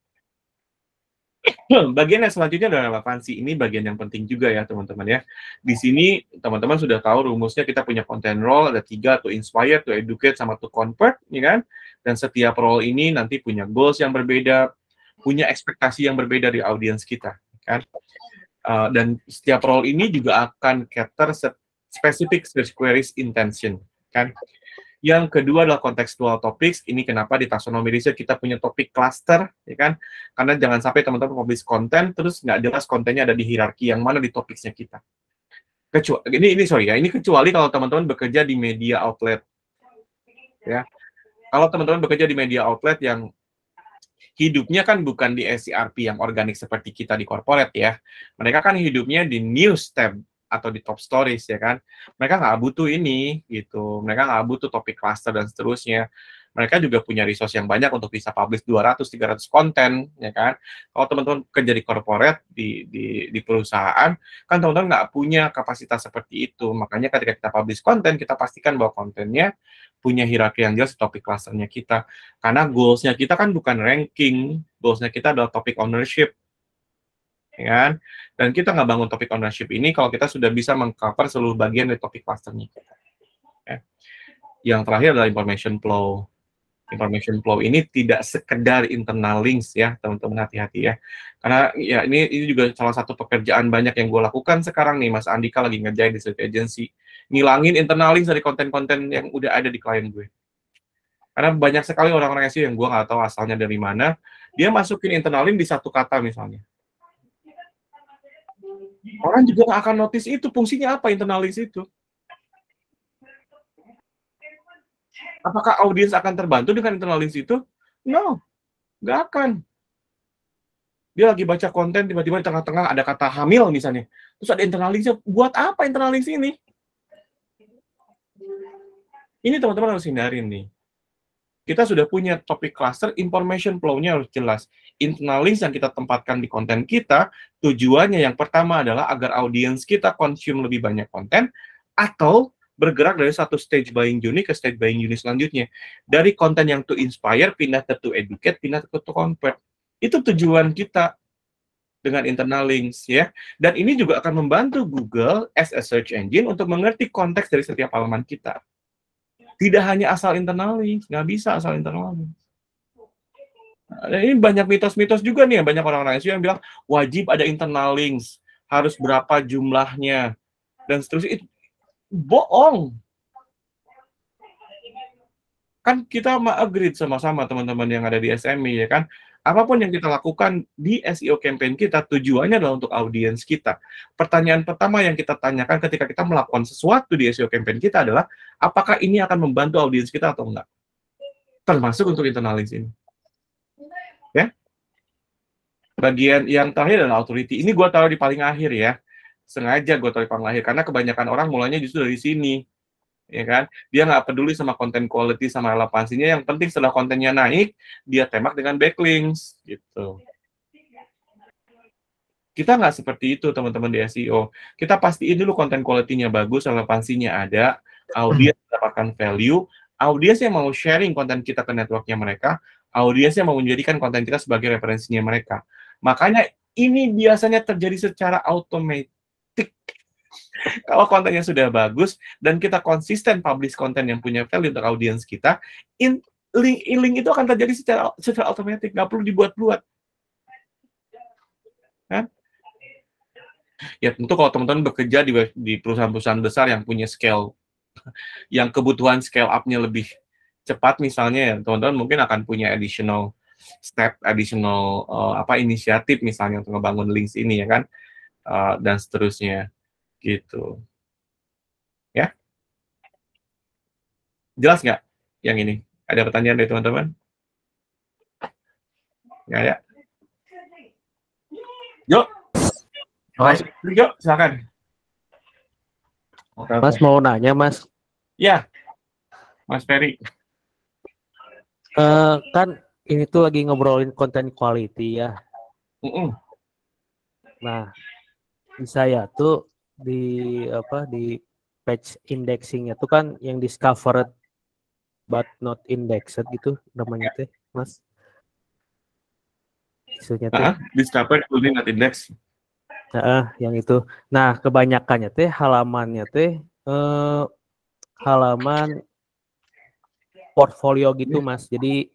Bagian yang selanjutnya adalah relevansi. Ini bagian yang penting juga ya, teman-teman ya. Di sini, teman-teman sudah tahu rumusnya, kita punya content role, ada 3, to inspire, to educate, sama to convert, ya kan? Dan setiap role ini nanti punya goals yang berbeda, punya ekspektasi yang berbeda di audiens kita, kan? Dan setiap role ini juga akan cater specific search queries intention, kan? Yang kedua adalah contextual topics. Ini kenapa di taxonomy research kita punya topik cluster, ya kan? Karena jangan sampai teman-teman publish konten terus nggak jelas kontennya ada di hierarki yang mana di topiknya kita. Ini kecuali kalau teman-teman bekerja di media outlet, ya. Kalau teman-teman bekerja di media outlet yang hidupnya kan bukan di SERP yang organik seperti kita di corporate ya. Mereka kan hidupnya di news tab atau di top stories ya kan. Mereka nggak butuh ini gitu. Mereka nggak butuh topik cluster dan seterusnya. Mereka juga punya resource yang banyak untuk bisa publish 200-300 konten ya kan. Kalau teman-teman kerja di corporate di perusahaan kan teman-teman nggak punya kapasitas seperti itu. Makanya ketika kita publish konten, kita pastikan bahwa kontennya punya hierarki yang jelas topik clusternya kita. Karena goals-nya kita kan bukan ranking, goals-nya kita adalah topik ownership. Ya kan? Dan kita nggak bangun topik ownership ini kalau kita sudah bisa mengcover seluruh bagian dari topik clusternya kita. Ya. Yang terakhir adalah information flow. Information flow ini tidak sekedar internal links ya, teman-teman hati-hati ya. Karena ya ini juga salah satu pekerjaan banyak yang gue lakukan sekarang nih, Mas Andika lagi ngerjain di search agency. Ngilangin internal links dari konten-konten yang udah ada di klien gue. Karena banyak sekali orang-orang SEO yang gue nggak tahu asalnya dari mana, dia masukin internal link di satu kata misalnya. Orang juga nggak akan notice itu, fungsinya apa internal links itu. Apakah audiens akan terbantu dengan internal links itu? No, nggak akan. Dia lagi baca konten, tiba-tiba di tengah-tengah ada kata hamil misalnya. Terus ada internal links, buat apa internal links ini? Ini teman-teman harus hindarin nih. Kita sudah punya topik cluster, information flow-nya harus jelas. Internal links yang kita tempatkan di konten kita, tujuannya yang pertama adalah agar audiens kita consume lebih banyak konten, atau bergerak dari satu stage buying journey ke stage buying journey selanjutnya. Dari konten yang to inspire, pindah ke to educate, pindah ke to convert. Itu tujuan kita dengan internal links, ya. Dan ini juga akan membantu Google as a search engine untuk mengerti konteks dari setiap halaman kita. Tidak hanya asal internal links, nggak bisa asal internal links. Nah, ini banyak mitos-mitos juga nih, banyak orang-orang SEO yang bilang wajib ada internal links, harus berapa jumlahnya, dan seterusnya. Itu bohong. Kan kita agree sama-sama teman-teman yang ada di SME, ya kan? Apapun yang kita lakukan di SEO campaign kita, tujuannya adalah untuk audiens kita. Pertanyaan pertama yang kita tanyakan ketika kita melakukan sesuatu di SEO campaign kita adalah, apakah ini akan membantu audiens kita atau enggak? Termasuk untuk internal links ini. Ya. Bagian yang terakhir adalah authority. Ini gue taruh di paling akhir ya. Sengaja gue taruh di paling akhir, karena kebanyakan orang mulanya justru dari sini. Ya kan? Dia nggak peduli sama konten quality sama relevansinya, yang penting setelah kontennya naik, dia tembak dengan backlinks gitu. Kita nggak seperti itu teman-teman di SEO. Kita pastiin dulu konten quality-nya bagus, relevansinya ada, audiens mendapatkan value, audiens yang mau sharing konten kita ke networknya mereka, audiens yang mau menjadikan konten kita sebagai referensinya mereka. Makanya ini biasanya terjadi secara otomatis. Kalau kontennya sudah bagus dan kita konsisten publish konten yang punya value untuk audiens kita, link itu akan terjadi secara otomatis, nggak perlu dibuat-buat. Kan? Ya tentu kalau teman-teman bekerja di perusahaan-perusahaan besar yang punya scale, yang kebutuhan scale up-nya lebih cepat misalnya, ya teman-teman mungkin akan punya additional inisiatif misalnya untuk ngebangun links ini ya kan, dan seterusnya gitu. Ya, jelas nggak yang ini? Ada pertanyaan dari teman-teman? Nggak ada? Yuk, yuk silakan. Mas mau nanya, Mas. Ya, Mas Ferry. Kan ini tuh lagi ngobrolin konten quality ya. Nah, di saya tuh di page indexingnya tuh kan yang discovered but not indexed gitu namanya teh, Mas. Isunya teh. Discovered but not indexed. Yang itu. Nah, kebanyakannya teh halamannya teh halaman portfolio gitu, Mas. Jadi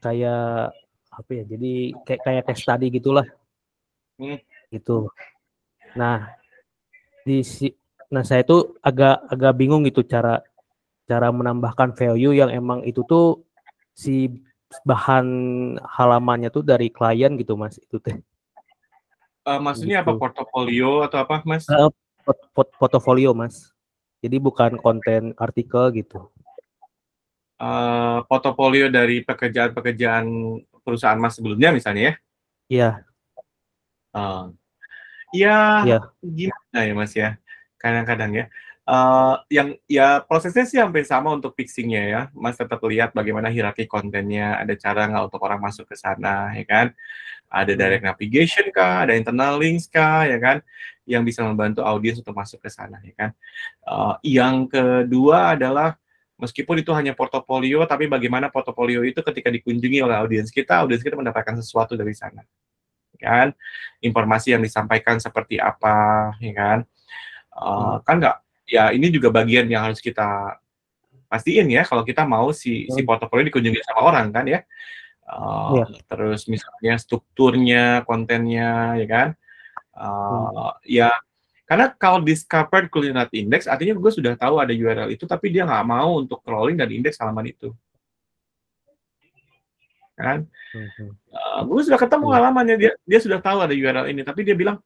kayak apa ya? Jadi kayak case study gitulah. Gitu. Nah, saya tuh agak bingung gitu cara menambahkan value yang emang itu tuh si bahan halamannya tuh dari klien gitu, Mas. Itu teh. Maksudnya Gitu. apa, portofolio atau apa, Mas? Portofolio, Mas. Jadi bukan konten artikel gitu. Portofolio dari pekerjaan perusahaan Mas sebelumnya misalnya ya? Iya. Ya, gimana ya Mas ya? Kadang-kadang ya. Yang ya prosesnya sih hampir sama untuk fixingnya ya. Mas tetap lihat bagaimana hierarki kontennya, ada cara nggak untuk orang masuk ke sana, ya kan? Ada direct navigation kah, ada internal links kah, ya kan? Yang bisa membantu audiens untuk masuk ke sana, ya kan? Yang kedua adalah meskipun itu hanya portofolio, tapi bagaimana portofolio itu ketika dikunjungi oleh audiens kita mendapatkan sesuatu dari sana, kan? Informasi yang disampaikan seperti apa, ya kan? Kan nggak, ya ini juga bagian yang harus kita pastiin ya, kalau kita mau si portofolio dikunjungi sama orang kan ya. Terus misalnya strukturnya, kontennya, ya kan? Ya, karena kalau discovered could not index, artinya gue sudah tahu ada URL itu, tapi dia nggak mau untuk crawling dan indeks halaman itu. Kan? Gue sudah ketemu halamannya, dia sudah tahu ada URL ini, tapi dia bilang,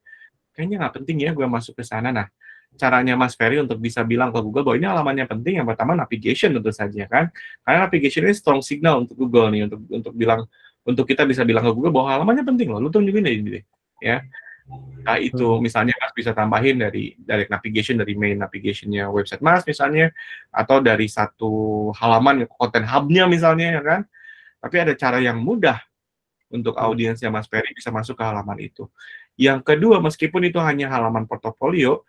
kayaknya nggak penting ya gue masuk ke sana. Nah, caranya Mas Ferry untuk bisa bilang ke Google bahwa ini halamannya penting, yang pertama navigation tentu saja kan, karena navigation ini strong signal untuk Google nih, untuk kita bisa bilang ke Google bahwa halamannya penting loh, lu tunjukin ini deh, ya. Nah itu misalnya Mas bisa tambahin dari direct navigation, dari main navigationnya website Mas misalnya, atau dari satu halaman konten hub-nya misalnya, ya kan. Tapi ada cara yang mudah untuk audiensnya Mas Ferry bisa masuk ke halaman itu. Yang kedua, meskipun itu hanya halaman portofolio,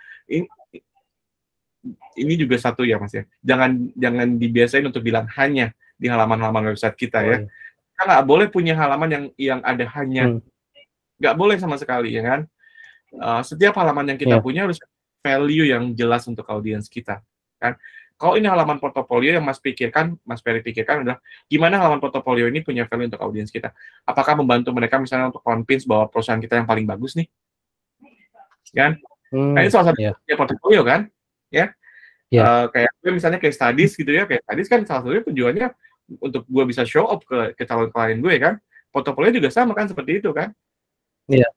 ini juga satu ya Mas ya, jangan dibiasain untuk bilang hanya di halaman-halaman website kita ya. Kita nggak boleh punya halaman yang ada hanya, nggak boleh sama sekali ya kan. Setiap halaman yang kita punya harus value yang jelas untuk audiens kita kan. Kalau ini halaman portofolio, yang Mas Ferry pikirkan adalah gimana halaman portofolio ini punya value untuk audiens kita. Apakah membantu mereka misalnya untuk convince bahwa perusahaan kita yang paling bagus nih, kan? Nah ini salah satu portofolio kan, ya. Kayak gue misalnya case studies gitu ya, case studies kan salah satunya tujuannya untuk gue bisa show up ke calon klien gue kan. Portofolio juga sama kan, seperti itu kan. Iya.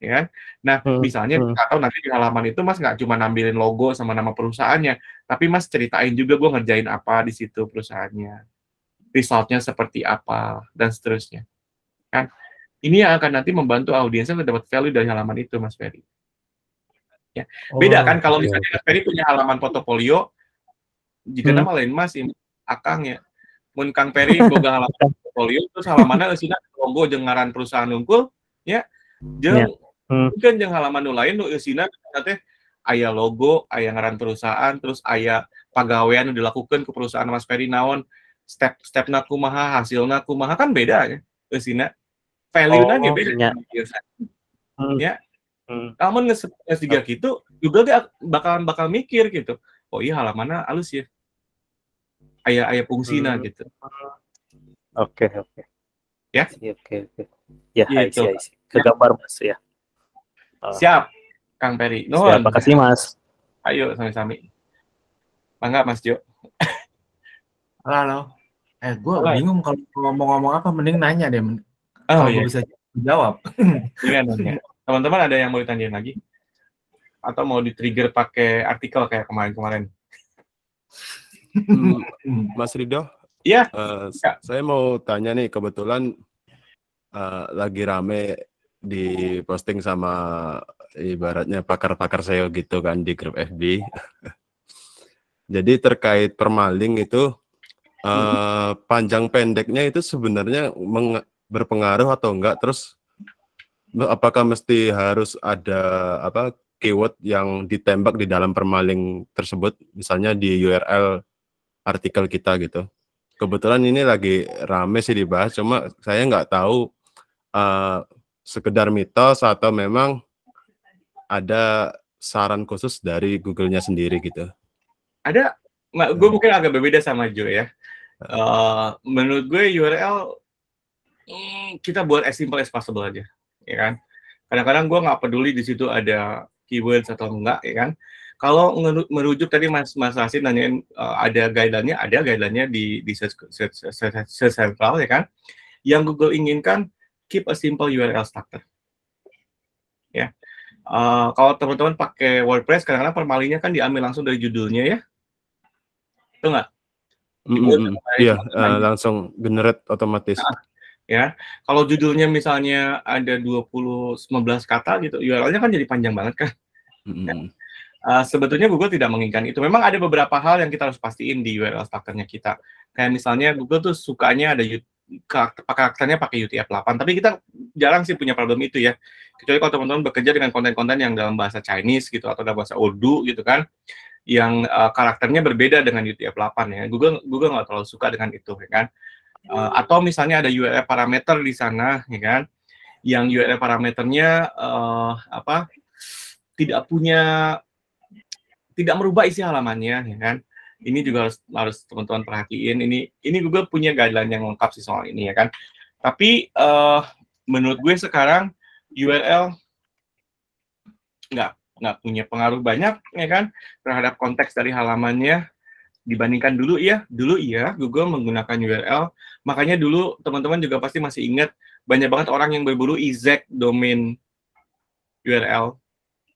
Ya kan? Nah, misalnya atau nanti di halaman itu Mas nggak cuma nampilin logo sama nama perusahaannya, tapi Mas ceritain juga gue ngerjain apa di situ perusahaannya, resultnya seperti apa, dan seterusnya. Kan? Ini yang akan nanti membantu audiensnya untuk dapat value dari halaman itu, Mas Ferry. Ya. Beda kan kalau misalnya Mas Ferry punya halaman portofolio, jika nama lain Mas, Akang ya, mun Kang Ferry boga halaman portofolio, terus halamannya sini logo jeung ngaran perusahaan unggul, ya, jeung mungkin yang halaman lain nu eusina teh aya logo, aya ngaran perusahaan, terus aya pagawean yang dilakukan ke perusahaan Mas Ferry naon, step-stepna kumaha, hasilna kumaha, kan beda ya eusina. Value-na ge beda. Ya. Namun geus juga gitu, juga bakal mikir gitu. Oh iya halamanna alus ya. aya fungsina Hmm. gitu. Oke. Ya? Oke. Ya, I Gitu. see. Kegambar Mas ya. Siap, Kang Peri. Siap, Nuhun. makasih Mas. Ayo sami-sami. Mangga Mas Jo. Halo. Gue Halo. bingung kalau ngomong-ngomong apa, mending nanya deh. Oh Kalau iya, gue bisa jawab. iya nanya. Teman-teman ada yang mau ditanyain lagi? Atau mau di-trigger pakai artikel kayak kemarin-kemarin? Mas Rido, Iya. Ya. saya mau tanya nih, kebetulan lagi rame di posting sama ibaratnya pakar-pakar SEO gitu kan di grup FB. Jadi terkait permaling itu panjang pendeknya itu sebenarnya berpengaruh atau enggak? Terus apakah mesti harus ada keyword yang ditembak di dalam permaling tersebut, misalnya di URL artikel kita gitu? Kebetulan ini lagi rame sih dibahas, cuma saya nggak tahu sekedar mitos atau memang ada saran khusus dari Google-nya sendiri gitu. Ada, gue mungkin agak berbeda sama Jo ya. Menurut gue URL kita buat as simple as possible aja, ya kan. Kadang-kadang gue nggak peduli di situ ada keywords atau enggak, ya kan. Kalau merujuk tadi Mas Rasid nanyain ada guideline-nya di Search Central, ya kan. Yang Google inginkan keep a simple URL structure. Ya. Kalau teman-teman pakai WordPress, kadang-kadang permalingnya kan diambil langsung dari judulnya ya. Itu nggak? Iya, langsung generate otomatis. Ya, kalau judulnya misalnya ada 19 kata gitu, URL-nya kan jadi panjang banget kan. Sebetulnya Google tidak menginginkan itu. Memang ada beberapa hal yang kita harus pastiin di URL structure-nya kita. Kayak misalnya Google tuh sukanya ada karakternya pakai UTF-8, tapi kita jarang sih punya problem itu ya. Kecuali kalau teman-teman bekerja dengan konten-konten yang dalam bahasa Chinese gitu atau dalam bahasa Urdu gitu kan, yang karakternya berbeda dengan UTF-8 ya. Google nggak terlalu suka dengan itu ya kan. Atau misalnya ada URL parameter di sana ya kan, yang URL parameternya tidak merubah isi halamannya ya kan. Ini juga harus teman-teman perhatiin. Ini Google punya guideline yang lengkap sih soal ini ya kan. Tapi menurut gue sekarang URL nggak punya pengaruh banyak ya kan terhadap konteks dari halamannya dibandingkan dulu iya Google menggunakan URL. Makanya dulu teman-teman juga pasti masih ingat banyak banget orang yang berburu exact domain URL.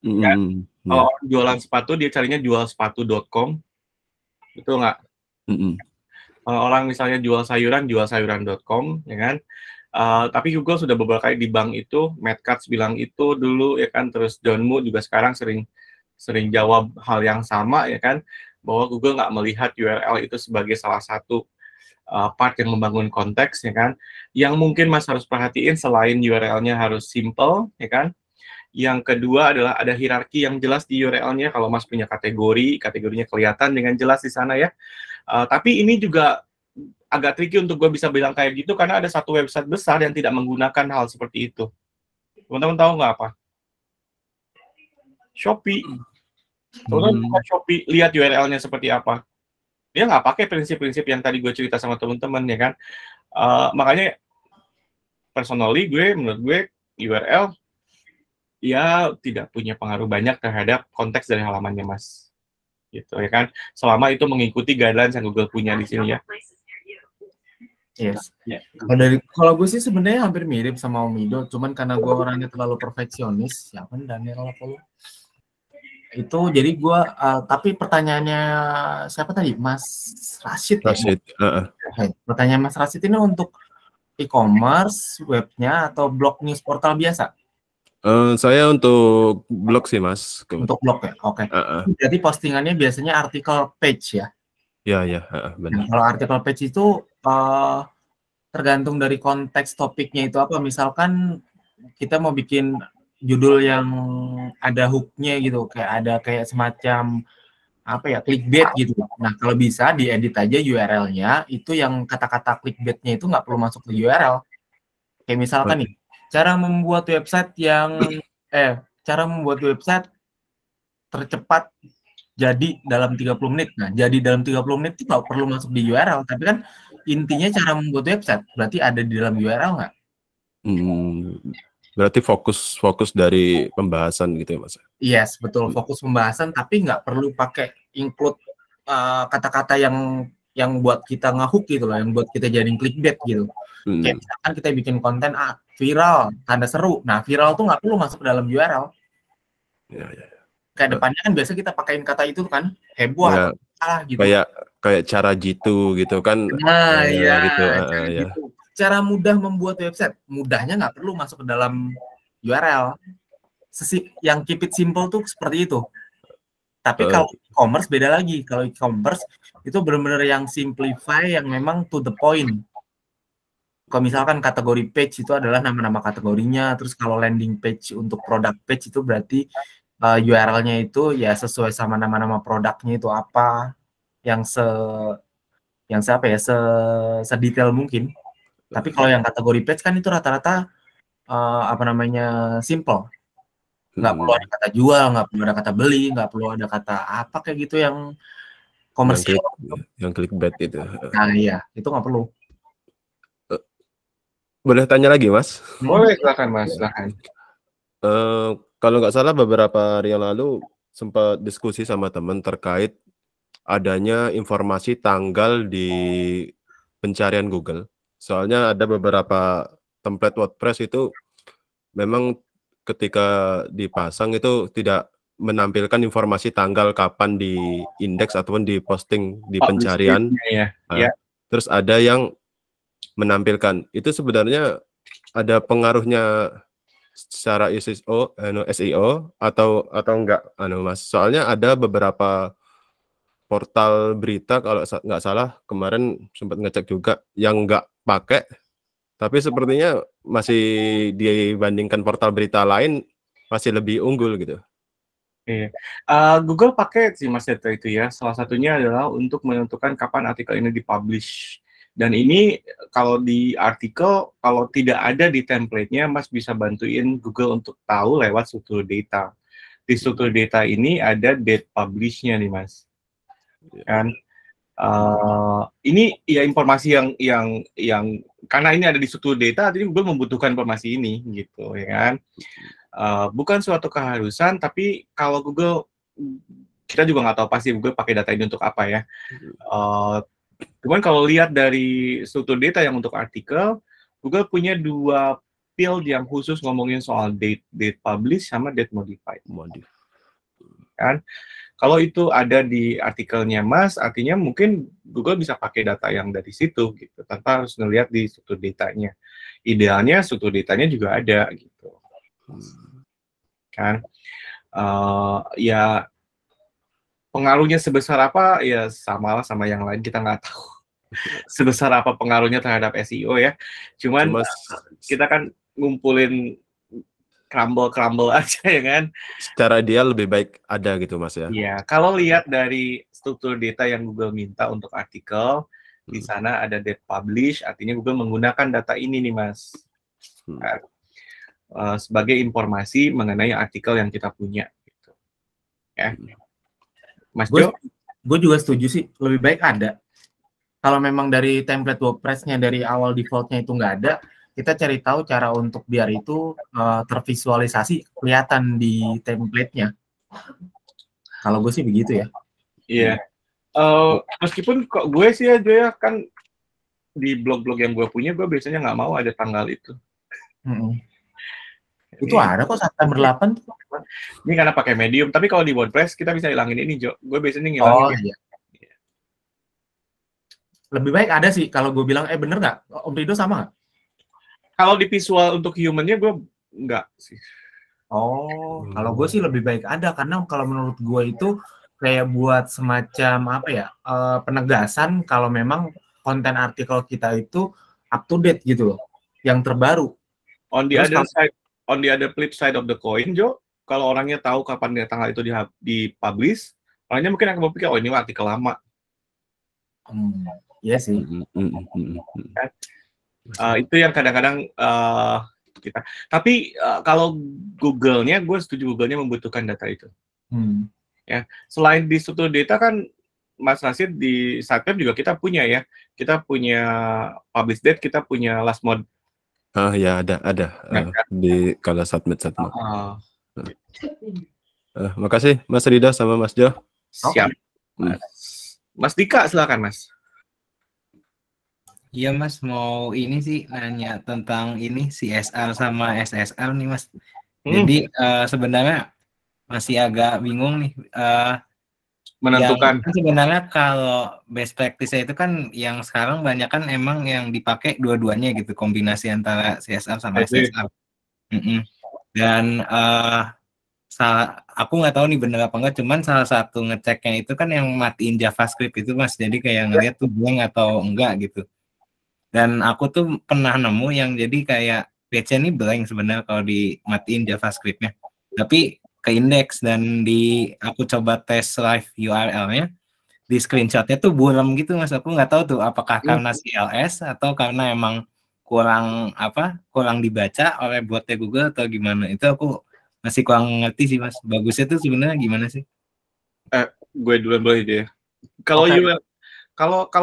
Kan? Kalau orang jualan sepatu dia carinya jualsepatu.com. Betul nggak? Kalau orang misalnya jual sayuran.com ya kan. Tapi Google sudah beberapa kali di bank itu, Matt Cutts bilang itu dulu ya kan, terus John Moo juga sekarang sering jawab hal yang sama ya kan, bahwa Google nggak melihat URL itu sebagai salah satu part yang membangun konteks ya kan. Yang mungkin Mas harus perhatiin selain URL-nya harus simple ya kan. Yang kedua adalah ada hierarki yang jelas di URL-nya. Kalau Mas punya kategorinya kelihatan dengan jelas di sana ya. Tapi ini juga agak tricky untuk gue bisa bilang kayak gitu karena ada satu website besar yang tidak menggunakan hal seperti itu. Teman-teman tahu nggak apa? Shopee. Teman-teman buka Shopee, lihat URL-nya seperti apa. Dia nggak pakai prinsip-prinsip yang tadi gue cerita sama teman-teman ya kan. Makanya personally menurut gue URL ya tidak punya pengaruh banyak terhadap konteks dari halamannya Mas. Gitu ya kan. Selama itu mengikuti guidelines yang Google punya di sini ya. Yes. Kalau gue sih sebenarnya hampir mirip sama Om Ido, cuman karena gue orangnya terlalu perfeksionis, siapa Daniel apa itu, jadi gue tapi pertanyaannya siapa tadi, Mas Rasid ya? Pertanyaan Mas Rasid ini untuk e-commerce, webnya atau blog news portal biasa? Saya untuk blog sih Mas. Untuk blog ya, oke. Jadi postingannya biasanya artikel page ya? Ya, benar. Kalau artikel page itu tergantung dari konteks topiknya itu apa. Misalkan kita mau bikin judul yang ada hook-nya gitu, kayak semacam clickbait gitu. Nah, kalau bisa diedit aja URL-nya, itu yang kata-kata clickbait-nya itu nggak perlu masuk ke URL. Kayak misalkan nih, cara membuat website tercepat jadi dalam 30 menit. Nah, jadi dalam 30 menit itu nggak perlu masuk di URL, tapi kan intinya cara membuat website berarti ada di dalam URL nggak? Berarti fokus dari pembahasan gitu ya Mas? Yes, betul, fokus pembahasan, tapi nggak perlu pakai include kata-kata yang buat kita ngehook gitu loh, yang buat kita jadiin clickbait gitu. Kayak misalkan kita bikin konten viral, tanda seru. Nah, viral tuh nggak perlu masuk ke dalam URL. Ya. Kayak depannya kan biasa kita pakein kata itu kan, heboh Ya, atau salah gitu. Kayak cara jitu gitu kan. Nah, ya, gitu. gitu. Cara mudah membuat website, mudahnya nggak perlu masuk ke dalam URL. Yang keep it simple tuh seperti itu. Tapi kalau e-commerce beda lagi. Kalau e-commerce itu benar-benar yang simplify, yang memang to the point. Kalau misalkan kategori page itu adalah nama-nama kategorinya, terus kalau landing page untuk product page itu berarti URL-nya itu ya sesuai sama nama-nama produknya itu apa, yang sedetail mungkin. Tapi kalau yang kategori page kan itu rata-rata simple. Nggak perlu ada kata jual, nggak perlu ada kata beli, nggak perlu ada kata apa kayak gitu yang komersial. Yang clickbait itu. Nah iya, itu nggak perlu. Boleh tanya lagi Mas? Boleh, silakan Mas, silakan. Kalau nggak salah beberapa hari yang lalu sempat diskusi sama teman terkait adanya informasi tanggal di pencarian Google. Soalnya ada beberapa template WordPress itu memang ketika dipasang itu tidak menampilkan informasi tanggal kapan di indeks ataupun di posting di pencarian. Terus ada yang menampilkan. Itu sebenarnya ada pengaruhnya secara SEO atau enggak Mas? Soalnya ada beberapa portal berita kalau nggak salah kemarin sempat ngecek juga yang nggak pakai, tapi sepertinya masih dibandingkan portal berita lain masih lebih unggul gitu. Iya. Google pakai sih Mas data itu ya. Salah satunya adalah untuk menentukan kapan artikel ini dipublish. Dan ini kalau di artikel, kalau tidak ada di template-nya, Mas bisa bantuin Google untuk tahu lewat struktur data. Di struktur data ini ada date publish-nya nih Mas. Kan? Ini ya informasi yang karena ini ada di struktur data, jadi Google membutuhkan informasi ini gitu ya kan. Bukan suatu keharusan, tapi kalau Google, kita juga nggak tahu pasti Google pakai data ini untuk apa ya. Cuman kalau lihat dari struktur data yang untuk artikel, Google punya 2 field yang khusus ngomongin soal date publish sama date modified. Kan? Kalau itu ada di artikelnya Mas, artinya mungkin Google bisa pakai data yang dari situ gitu, tanpa harus ngelihat di struktur datanya. Idealnya struktur datanya juga ada gitu. Kan? Ya pengaruhnya sebesar apa ya samalah sama yang lain, kita nggak tahu sebesar apa pengaruhnya terhadap SEO ya. Cuman kita kan ngumpulin crumble aja ya kan. Secara ideal lebih baik ada gitu Mas ya. Iya, kalau lihat dari struktur data yang Google minta untuk artikel, di sana ada date publish, artinya Google menggunakan data ini nih Mas. Sebagai informasi mengenai artikel yang kita punya gitu. Ya. Mas Jo? Gue juga setuju sih, lebih baik ada. Kalau memang dari template WordPress-nya dari awal default-nya itu nggak ada, kita cari tahu cara untuk biar itu tervisualisasi, kelihatan di template-nya. Kalau gue sih begitu ya. Iya. Meskipun kok gue sih aja ya, kan di blog-blog yang gue punya, gue biasanya nggak mau ada tanggal itu. Itu ada kok September 8 tuh. Ini karena pakai Medium, tapi kalau di WordPress kita bisa hilangin ini, Jo. Gue biasanya ngilangin. Iya. Lebih baik ada sih kalau gue bilang, bener nggak? Om Rido sama nggak? Kalau di visual untuk human-nya gue nggak sih. Kalau gue sih lebih baik ada, karena kalau menurut gue itu kayak buat semacam penegasan kalau memang konten artikel kita itu up to date gitu loh, yang terbaru. On the other flip side of the coin, Jo, kalau orangnya tahu kapan tanggal itu di-publish, orangnya mungkin akan berpikir, ini artikel lama. Iya sih. Itu yang kadang-kadang kita. Tapi kalau Google-nya, gue setuju Google-nya membutuhkan data itu. Ya, selain di struktur data kan Mas Nasir di Sitemap juga kita punya ya. Kita punya publish date, kita punya last mode. Ya ada Kan? di kalau submit. Ah, Makasih Mas Rida sama Mas Jo. siap. Mas Dika, silakan Mas. Iya Mas, mau ini sih nanya tentang ini CSR sama SSR nih Mas. Jadi sebenarnya masih agak bingung nih. Menentukan. Yang sebenarnya kalau best practice itu kan yang sekarang banyak kan emang yang dipakai dua-duanya gitu, kombinasi antara CSR sama SSR. Dan aku nggak tahu nih bener apa enggak, cuman salah satu ngeceknya itu kan yang matiin JavaScript itu Mas. Jadi kayak ngeliat tuh blank atau enggak gitu. Dan aku tuh pernah nemu yang jadi kayak page-nya ini blank sebenarnya kalau dimatiin JavaScript-nya. Tapi ke indeks dan aku coba tes live URL-nya, di screenshot-nya tuh buram gitu Mas. Aku nggak tahu tuh apakah karena CLS atau karena emang kurang dibaca oleh botnya Google atau gimana. Itu aku masih kurang ngerti sih Mas. Bagusnya tuh sebenarnya gimana sih? Gue duluan boleh deh. Kalau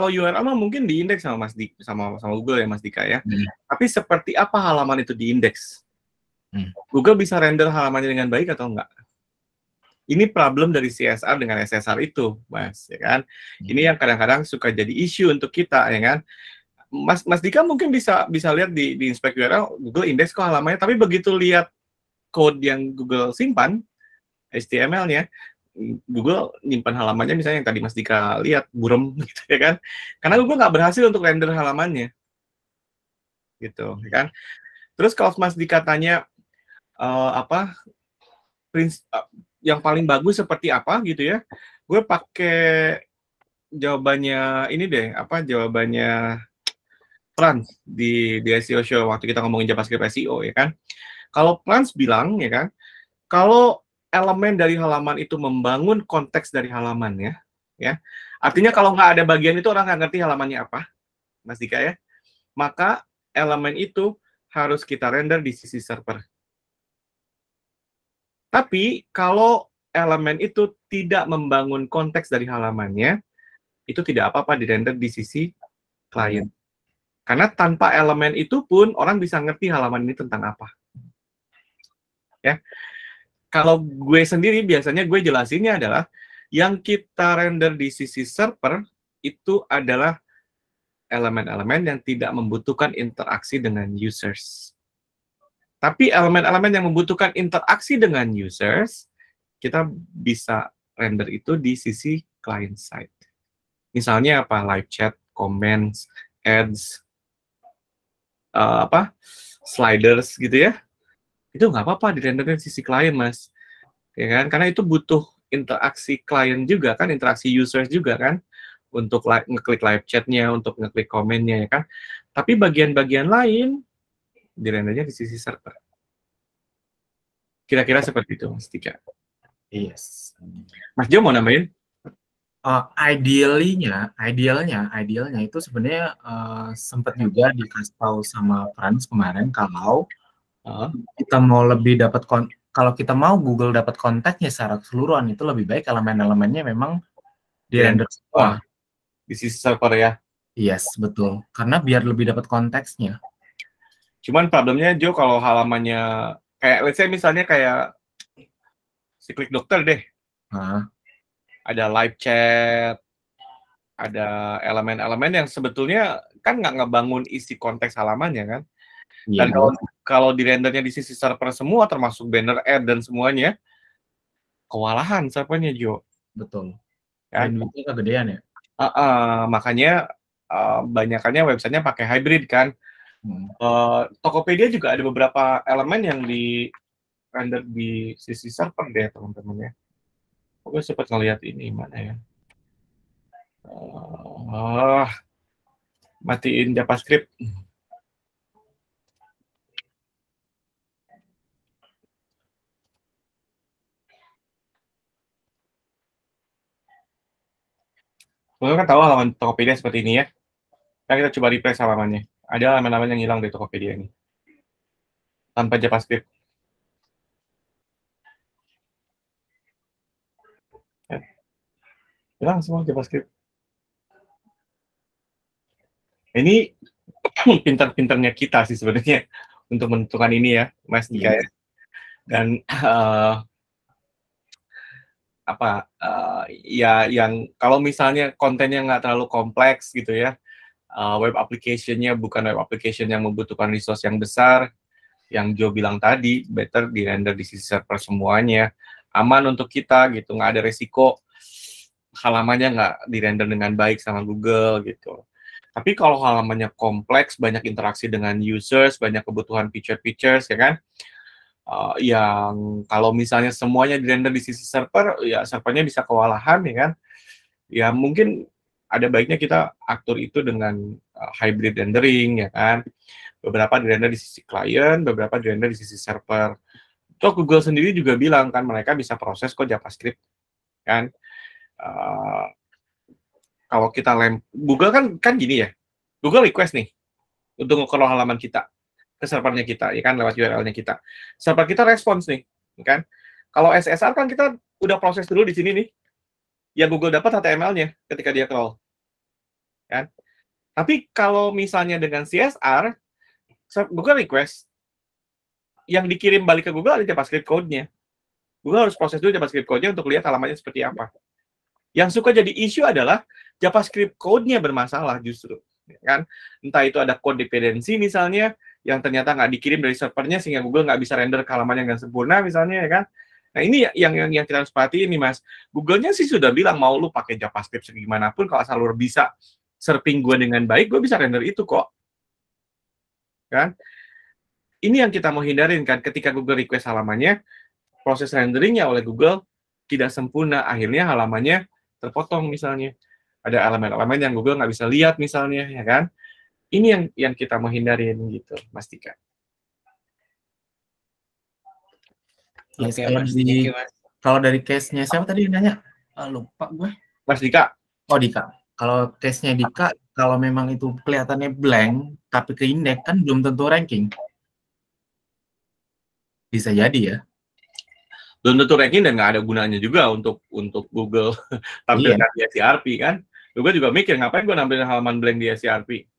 URL mah mungkin diindeks sama sama Google ya Mas Dika ya. Tapi seperti apa halaman itu diindeks? Google bisa render halamannya dengan baik atau enggak? Ini problem dari CSR dengan SSR itu, Mas, ya kan? Ini yang kadang-kadang suka jadi isu untuk kita, ya kan? Mas Dika mungkin bisa lihat di inspect URL Google indeks kok halamannya, tapi begitu lihat code yang Google simpan HTML-nya, Google nyimpan halamannya misalnya yang tadi Mas Dika lihat buram gitu ya kan, karena Google nggak berhasil untuk render halamannya gitu ya kan. Terus kalau Mas Dika tanya yang paling bagus seperti apa gitu ya, gue pakai jawabannya ini deh, jawabannya Frans di SEO Show waktu kita ngomongin JavaScript SEO ya kan. Kalau Frans bilang ya kan, kalau elemen dari halaman itu membangun konteks dari halamannya, ya. Artinya kalau nggak ada bagian itu orang nggak ngerti halamannya apa, Mas Dika ya. Maka elemen itu harus kita render di sisi server. Tapi kalau elemen itu tidak membangun konteks dari halamannya, itu tidak apa-apa dirender di sisi klien. Karena tanpa elemen itu pun orang bisa ngerti halaman ini tentang apa. Ya. Kalau gue sendiri biasanya gue jelasinnya adalah yang kita render di sisi server itu adalah elemen-elemen yang tidak membutuhkan interaksi dengan users. Tapi elemen-elemen yang membutuhkan interaksi dengan users, kita bisa render itu di sisi client side. Misalnya apa? Live chat, comments, ads, sliders gitu ya. Itu nggak apa-apa di render di sisi klien, Mas. Ya kan? Karena itu butuh interaksi klien juga kan, interaksi users juga kan, untuk ngeklik live chatnya, untuk ngeklik komennya ya kan. Tapi bagian-bagian lain di rendernya di sisi server. Kira-kira seperti itu, Mas Tika. Yes. Mas Jo mau nambahin? Idealnya itu sebenarnya sempat juga dikasih tahu sama Frans kemarin kalau kita mau lebih dapat kalau kita mau Google dapat konteksnya secara keseluruhan itu lebih baik elemen-elemennya memang di render semua di sisi server ya. Yes, betul. Karena biar lebih dapat konteksnya. Cuman problemnya Jo kalau halamannya kayak let's say misalnya kayak si klik dokter deh. Ada live chat, ada elemen-elemen yang sebetulnya kan nggak ngebangun isi konteks halamannya kan. Dan kalau di rendernya di sisi server semua, termasuk banner ad dan semuanya, kewalahan servernya, Jo. Betul. Kan? Itu kegedean ya? Makanya banyakannya websitenya pakai hybrid kan. Tokopedia juga ada beberapa elemen yang di render di sisi server deh, teman-teman ya. Gue sempat ngeliat ini, mana ya. Matiin JavaScript. Lo kan tahu halaman Tokopedia seperti ini ya. Kan kita coba refresh halamannya. Ada halaman-halaman yang hilang dari Tokopedia ini. Tanpa JavaScript. Hilang semua JavaScript. Ini pinter-pinternya kita sih sebenarnya untuk menentukan ini ya, Mas Dika ya. Dan ya yang kalau misalnya kontennya nggak terlalu kompleks gitu ya, web application-nya bukan web application yang membutuhkan resource yang besar, yang Joe bilang tadi, better di-render di sisi server semuanya, aman untuk kita gitu, nggak ada resiko halamannya nggak di-render dengan baik sama Google gitu. Tapi kalau halamannya kompleks, banyak interaksi dengan users, banyak kebutuhan feature-features ya kan, yang kalau misalnya semuanya di-render di sisi server, ya servernya bisa kewalahan ya kan. Ya mungkin ada baiknya kita atur itu dengan hybrid rendering ya kan. Beberapa di-render di sisi client, beberapa di-render di sisi server. Toh Google sendiri juga bilang kan mereka bisa proses kok JavaScript kan. Kalau kita Google kan gini ya. Google request nih untuk nge-crawl halaman kita ke servernya kita, ya kan, lewat URL-nya kita. Server kita respons nih, ya kan. Kalau SSR kan kita udah proses dulu di sini nih, yang Google dapat HTML-nya ketika dia crawl, kan. Tapi kalau misalnya dengan CSR, Google request, yang dikirim balik ke Google ada JavaScript code-nya. Google harus proses dulu JavaScript code-nya untuk lihat halamannya seperti apa. Yang suka jadi isu adalah JavaScript code-nya bermasalah justru, ya kan. Entah itu ada code dependency misalnya, yang ternyata nggak dikirim dari servernya sehingga Google nggak bisa render ke halaman yang nggak sempurna misalnya ya kan. Nah ini yang kita harus perhatiin nih Mas. Google-nya sih sudah bilang mau lu pakai JavaScript segimanapun kalau asal lu bisa serving gue dengan baik, gue bisa render itu kok. Kan? Ini yang kita mau hindarin kan ketika Google request halamannya, proses renderingnya oleh Google tidak sempurna, akhirnya halamannya terpotong misalnya. Ada elemen-elemen yang Google nggak bisa lihat misalnya ya kan. Ini yang kita mau hindarin gitu, Mas Dika. Yes, kalau dari case-nya siapa tadi nanya? Lupa gue. Mas Dika. Oh Dika. Kalau case-nya Dika, kalau memang itu kelihatannya blank, tapi ke indeks kan belum tentu ranking. Bisa jadi ya. Belum tentu ranking dan nggak ada gunanya juga untuk Google tampilkan di SCRP kan. Google juga mikir ngapain gue nampilin halaman blank di SCRP.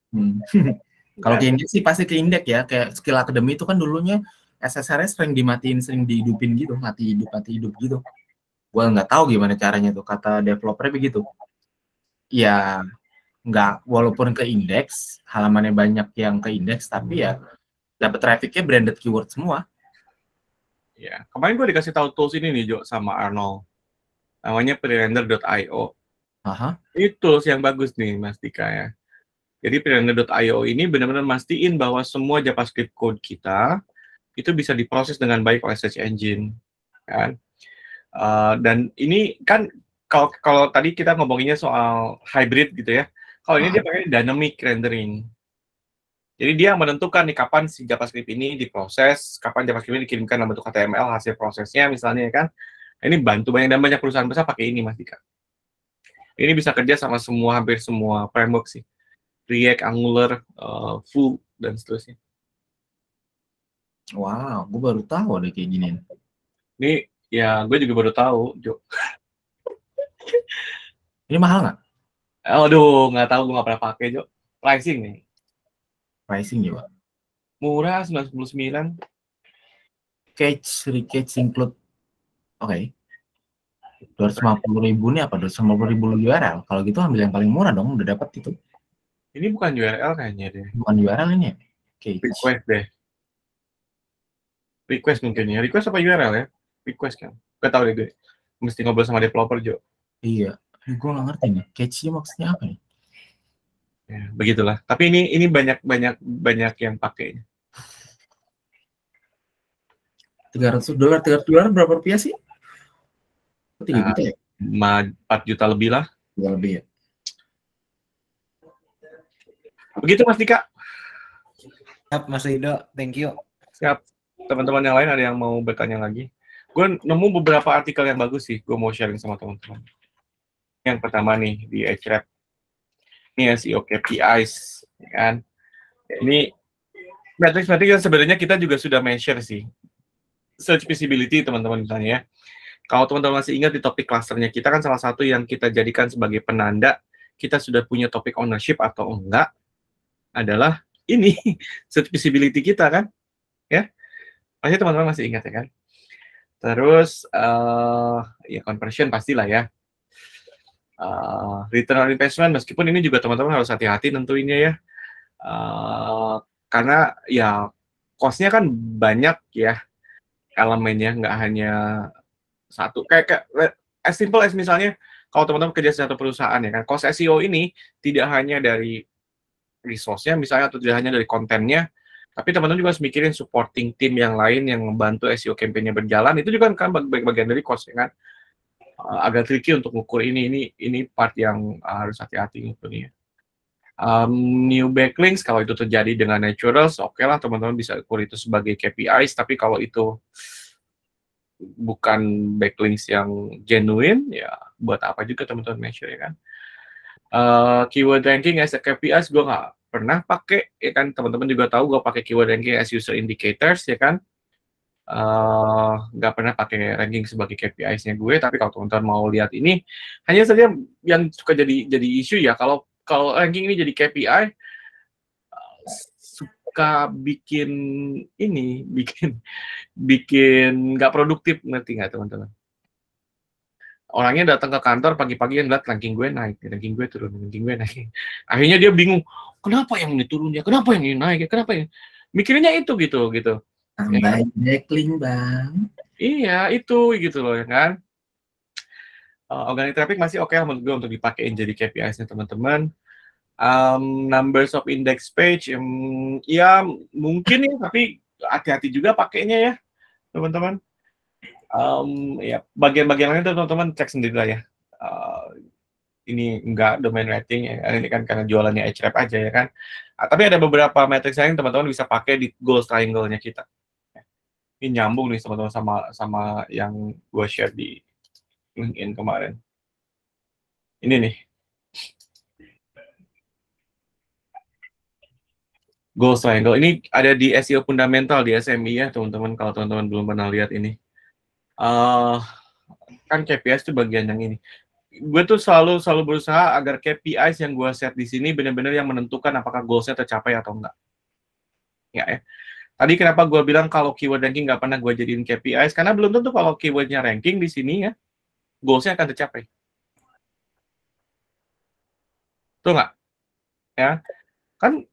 Kalau ke indeks sih pasti ke indeks ya, kayak skill akademi itu kan dulunya SSR sering dimatiin, sering dihidupin gitu, mati hidup gitu. Gua nggak tahu gimana caranya tuh, kata developer begitu. Ya nggak, walaupun ke indeks, halamannya banyak yang ke indeks, tapi ya dapat trafficnya branded keyword semua. Ya, kemarin gue dikasih tahu tools ini nih Jo sama Arnold, namanya prerender.io. Ini tools yang bagus nih Mas Dika ya. Jadi prerender.io ini benar-benar mastiin bahwa semua JavaScript code kita itu bisa diproses dengan baik oleh search engine, kan? Dan ini kan kalau tadi kita ngomonginnya soal hybrid gitu ya, kalau ini dia pakai dynamic rendering. Jadi dia menentukan nih kapan si JavaScript ini diproses, kapan JavaScript ini dikirimkan dalam bentuk HTML hasil prosesnya misalnya kan. Ini bantu banyak perusahaan besar pakai ini Mas Dika. Ini bisa kerja sama hampir semua framework sih. React, Angular, Vue, dan seterusnya. Wow, gue baru tahu ada kayak gini. Ini ya gue juga baru tahu, Jo. Ini mahal nggak? Aduh, nggak tahu, gue nggak pernah pakai, Jo. Pricing nih. Pricing juga. Murah, 99. Recache include. Oke. 250.000 nih apa? 250.000 URL. Kalau gitu ambil yang paling murah dong, udah dapat itu. Ini bukan URL kayaknya deh. Bukan URL ini ya? Request deh. Request mungkin ya. Request apa URL ya? Request kan. Gak tau deh gue. Mesti ngobrol sama developer, Jo. Iya. Gue nggak ngerti nih. Cache maksudnya apa nih? Ya, begitulah. Tapi ini banyak yang pakainya. $300 berapa rupiah sih? 3 juta ya? 4 juta lebih lah. Lebih ya. Begitu Mas Dika. Siap Mas Rido, thank you. Siap. Teman-teman yang lain ada yang mau bertanya lagi? Gue nemu beberapa artikel yang bagus sih. Gue mau sharing sama teman-teman. Yang pertama nih di Ahrefs. Ini SEO KPIs, kan? Ini metrics yang sebenarnya kita juga sudah measure sih. Search visibility teman-teman misalnya ya. Kalau teman-teman masih ingat di topik clusternya kita kan salah satu yang kita jadikan sebagai penanda kita sudah punya topik ownership atau enggak adalah ini set visibility kita kan, ya pasti teman-teman masih ingat ya kan. Terus ya conversion pastilah ya. Return on investment meskipun ini juga teman-teman harus hati-hati tentunya ya. Karena ya cost-nya kan banyak ya elemennya, nggak hanya satu. Kayak as simple as misalnya kalau teman-teman kerja di satu perusahaan ya kan, cost SEO ini tidak hanya dari resource-nya misalnya atau tidak hanya dari kontennya, tapi teman-teman juga harus mikirin supporting team yang lain yang membantu SEO campaign-nya berjalan, itu juga kan bagian dari cost ya kan. Agak tricky untuk mengukur ini part yang harus hati-hati ngukurnya. New backlinks kalau itu terjadi dengan naturals, oke lah teman-teman bisa ukur itu sebagai KPIs, tapi kalau itu bukan backlinks yang genuine, ya buat apa juga teman-teman measure ya kan. Keyword ranking as a KPIs gue nggak pernah pakai ya kan, teman-teman juga tahu gue pakai keyword ranking as user indicators ya kan. Nggak pernah pakai ranking sebagai KPIs-nya gue, tapi kalau teman-teman mau lihat ini, hanya saja yang suka jadi isu ya, kalau ranking ini jadi KPI, suka bikin ini, bikin nggak produktif, ngerti nggak teman-teman? Orangnya datang ke kantor pagi-pagi yang lihat ranking gue naik, ranking gue turun, ranking gue naik. Akhirnya dia bingung, kenapa yang ini turun ya, kenapa yang ini naik ya, kenapa ya? Mikirnya itu gitu. Tambahin backlink bang. Iya itu gitu loh ya kan. Organic traffic masih oke menurut gue untuk dipakein jadi KPIs-nya teman-teman. Numbers of index page, ya mungkin ya, tapi hati-hati juga pakainya ya teman-teman. Ya bagian-bagian lain teman-teman cek sendiri lah ya. Ini enggak domain rating ya, ini kan karena jualannya Ahref aja ya kan. Tapi ada beberapa matrix lain teman-teman bisa pakai di goals triangle-nya kita. Ini nyambung nih teman-teman sama yang gue share di LinkedIn kemarin. Ini nih. Goals triangle. Ini ada di SEO fundamental di SMI ya teman-teman, kalau teman-teman belum pernah lihat ini. Kan KPIs itu bagian yang ini. Gue tuh selalu berusaha agar KPIs yang gue set di sini benar-benar yang menentukan apakah goals-nya tercapai atau enggak. Ya. Tadi kenapa gue bilang kalau keyword ranking nggak pernah gue jadiin KPIs, karena belum tentu kalau keywordnya ranking di sini ya, goals-nya akan tercapai. Tuh nggak? Ya, kan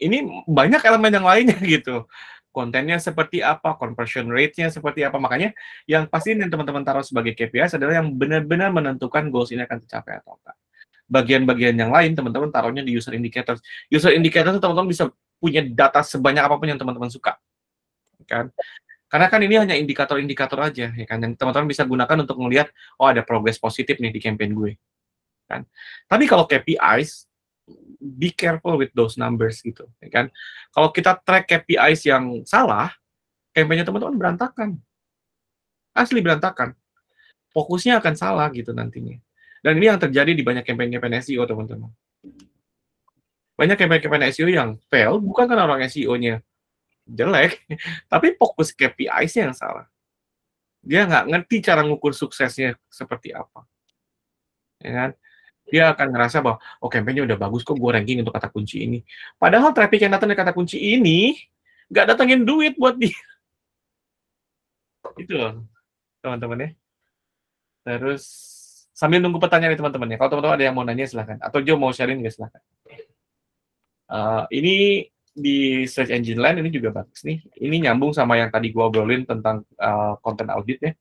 ini banyak elemen yang lainnya gitu. Kontennya seperti apa, conversion rate-nya seperti apa. Makanya yang pasti yang teman-teman taruh sebagai KPIs adalah yang benar-benar menentukan goals ini akan tercapai atau enggak. Bagian-bagian yang lain teman-teman taruhnya di user indicators. User indicators teman-teman bisa punya data sebanyak apapun yang teman-teman suka. Kan? Karena kan ini hanya indikator-indikator aja ya kan, yang teman-teman bisa gunakan untuk melihat oh ada progress positif nih di campaign gue. Kan? Tapi kalau KPIs, be careful with those numbers gitu, ya kan? Kalau kita track KPIs yang salah, campaign-nya teman-teman berantakan. Asli berantakan. Fokusnya akan salah gitu nantinya. Dan ini yang terjadi di banyak campaign-campaign SEO, teman-teman. Banyak campaign-campaign SEO yang fail, bukan karena orang SEO-nya jelek, tapi fokus KPIs-nya yang salah. Dia nggak ngerti cara ngukur suksesnya seperti apa. Ya kan? Dia akan ngerasa bahwa, oh campaign-nya udah bagus kok, gue ranking untuk kata kunci ini. Padahal traffic yang datang dari kata kunci ini, nggak datangin duit buat dia. Itu loh, teman-teman ya. Terus, sambil nunggu pertanyaan dari teman-teman ya. Kalau teman-teman ada yang mau nanya, silahkan. Atau Jo mau sharing, ya silahkan. Ini di search engine land, ini juga bagus nih. Ini nyambung sama yang tadi gue obrolin tentang content audit ya.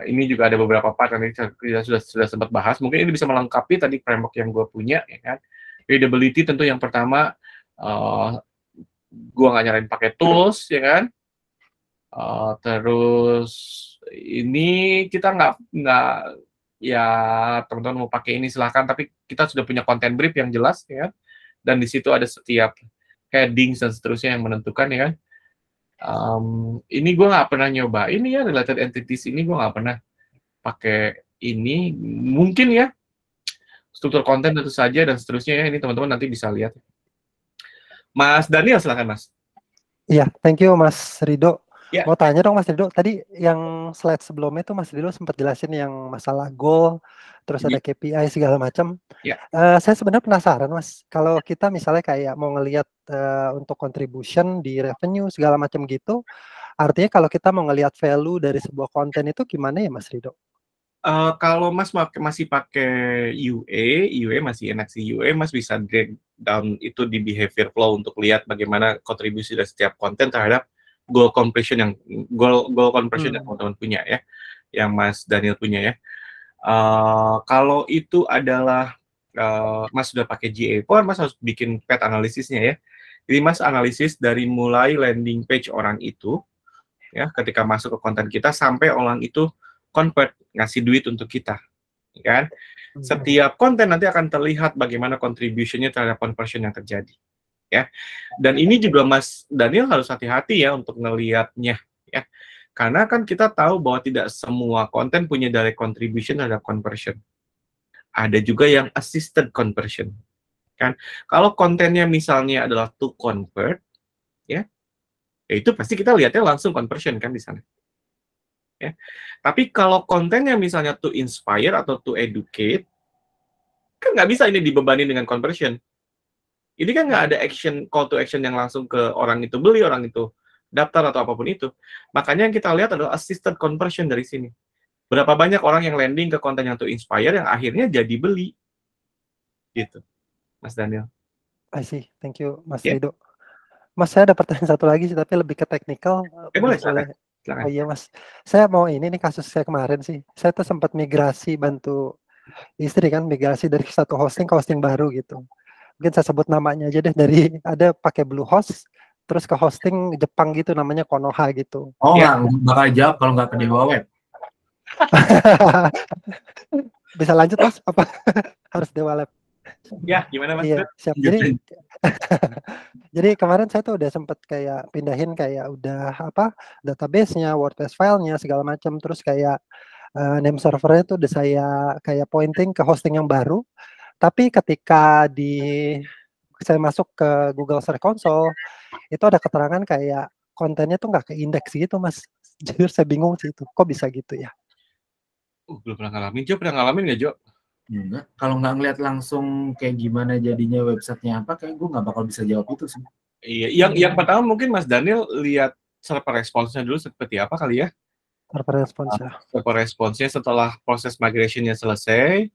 Ini juga ada beberapa part yang kita sudah sempat bahas. Mungkin ini bisa melengkapi tadi framework yang gue punya, ya kan. Readability tentu yang pertama, gue nggak nyaranin pakai tools, ya kan. Terus ini kita nggak ya teman-teman mau pakai ini silahkan, tapi kita sudah punya content brief yang jelas, ya kan. Dan di situ ada setiap headings dan seterusnya yang menentukan, ya kan. Ini gue nggak pernah nyoba ini ya, related entities ini gue nggak pernah pakai ini, mungkin ya struktur konten tentu saja dan seterusnya ya, ini teman-teman nanti bisa lihat. Mas Daniel silakan Mas. Iya, thank you Mas Rido. Ya. Mau tanya dong Mas Rido, tadi yang slide sebelumnya itu Mas Rido sempat jelasin yang masalah goal, terus ada KPI segala macam. Ya. Saya sebenarnya penasaran Mas, kalau kita misalnya kayak mau ngelihat untuk contribution di revenue segala macam gitu, artinya kalau kita mau ngelihat value dari sebuah konten itu gimana ya Mas Rido? Kalau Mas masih pakai UA masih enak sih. UA Mas bisa drag down itu di behavior flow untuk lihat bagaimana kontribusi dari setiap konten terhadap goal conversion yang teman-teman punya ya, yang Mas Daniel punya ya. Kalau itu adalah Mas sudah pakai GA4, Mas harus bikin path analisisnya ya. Jadi Mas analisis dari mulai landing page orang itu ya, ketika masuk ke konten kita sampai orang itu convert, ngasih duit untuk kita, kan? Setiap konten nanti akan terlihat bagaimana contribution-nya terhadap conversion yang terjadi, ya. Dan ini juga Mas Daniel harus hati-hati ya untuk ngelihatnya, ya. Karena kan kita tahu bahwa tidak semua konten punya direct contribution terhadap conversion. Ada juga yang assisted conversion, kan? Kalau kontennya misalnya adalah to convert, ya itu pasti kita lihatnya langsung conversion kan di sana. Ya. Tapi kalau kontennya misalnya to inspire atau to educate, kan nggak bisa ini dibebani dengan conversion. Ini kan nggak ada call to action yang langsung ke orang itu beli, orang itu daftar atau apapun itu. Makanya yang kita lihat adalah assisted conversion dari sini. Berapa banyak orang yang landing ke konten yang to inspire yang akhirnya jadi beli. Gitu, Mas Daniel. I see, thank you Mas Yeah. Rido. Mas, saya ada pertanyaan satu lagi sih, tapi lebih ke teknikal. Boleh, silakan. Oh iya Mas, saya mau ini nih kasus saya kemarin sih. Saya tuh sempat migrasi bantu istri kan, migrasi dari satu hosting ke hosting baru gitu. Mungkin saya sebut namanya aja deh, dari ada pakai Bluehost, terus ke hosting Jepang gitu namanya Konoha gitu. Oh nggak bakal jawab kalau nggak ke Dewa Web. Bisa lanjut Mas? Apa harus Dewa Lab? Ya, gimana Mas? Iya, siap. Jadi kemarin saya tuh udah sempet kayak pindahin kayak udah apa database-nya, WordPress file-nya segala macam, terus kayak name servernya tuh udah saya kayak pointing ke hosting yang baru. Tapi ketika saya masuk ke Google Search Console, itu ada keterangan kayak kontennya tuh nggak ke indeks gitu Mas. Jadi saya bingung sih itu, kok bisa gitu ya? Belum pernah ngalamin. Jo pernah ngalamin nggak Jo? Enggak, kalau nggak ngeliat langsung kayak gimana jadinya websitenya apa, kayak gue nggak bakal bisa jawab itu sih. Iya, yang pertama mungkin Mas Daniel lihat server responsnya dulu seperti apa kali ya? Server responsnya. Server responsnya setelah proses migration-nya selesai,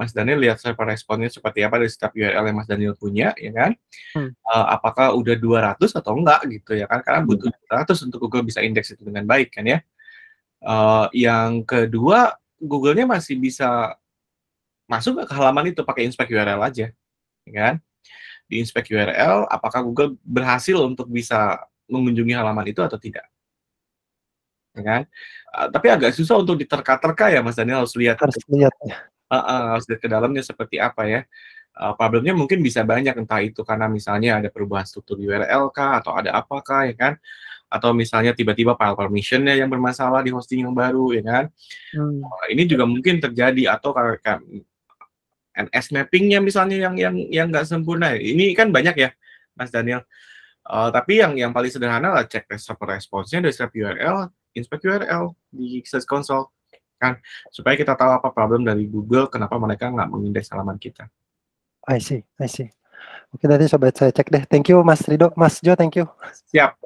Mas Daniel lihat server responnya seperti apa dari setiap URL yang Mas Daniel punya, ya kan? Apakah udah 200 atau enggak gitu ya kan? Karena butuh 200 untuk Google bisa indeks itu dengan baik kan ya. Yang kedua, Google-nya masih bisa masuk ke halaman itu pakai inspect URL aja, ya kan? Di inspect URL, apakah Google berhasil untuk bisa mengunjungi halaman itu atau tidak? Ya kan? Tapi agak susah untuk diterka-terka ya Mas Daniel, harus lihat. Harus lihat ya. Harus lihat ke dalamnya seperti apa ya. Problemnya mungkin bisa banyak, entah itu karena misalnya ada perubahan struktur URL kah, atau ada apakah ya kan? Atau misalnya tiba-tiba file permission-nya yang bermasalah di hosting yang baru ya kan? Ini juga mungkin terjadi, atau kayak NS mapping-nya misalnya yang nggak sempurna. Ini kan banyak ya, Mas Daniel. Tapi yang paling sederhana lah cek server response-nya dari setiap URL, inspect URL di Search Console, kan, supaya kita tahu apa problem dari Google, kenapa mereka nggak mengindeks halaman kita. I see. Oke, nanti coba saya cek deh. Thank you Mas Rido, Mas Jo, thank you. Siap.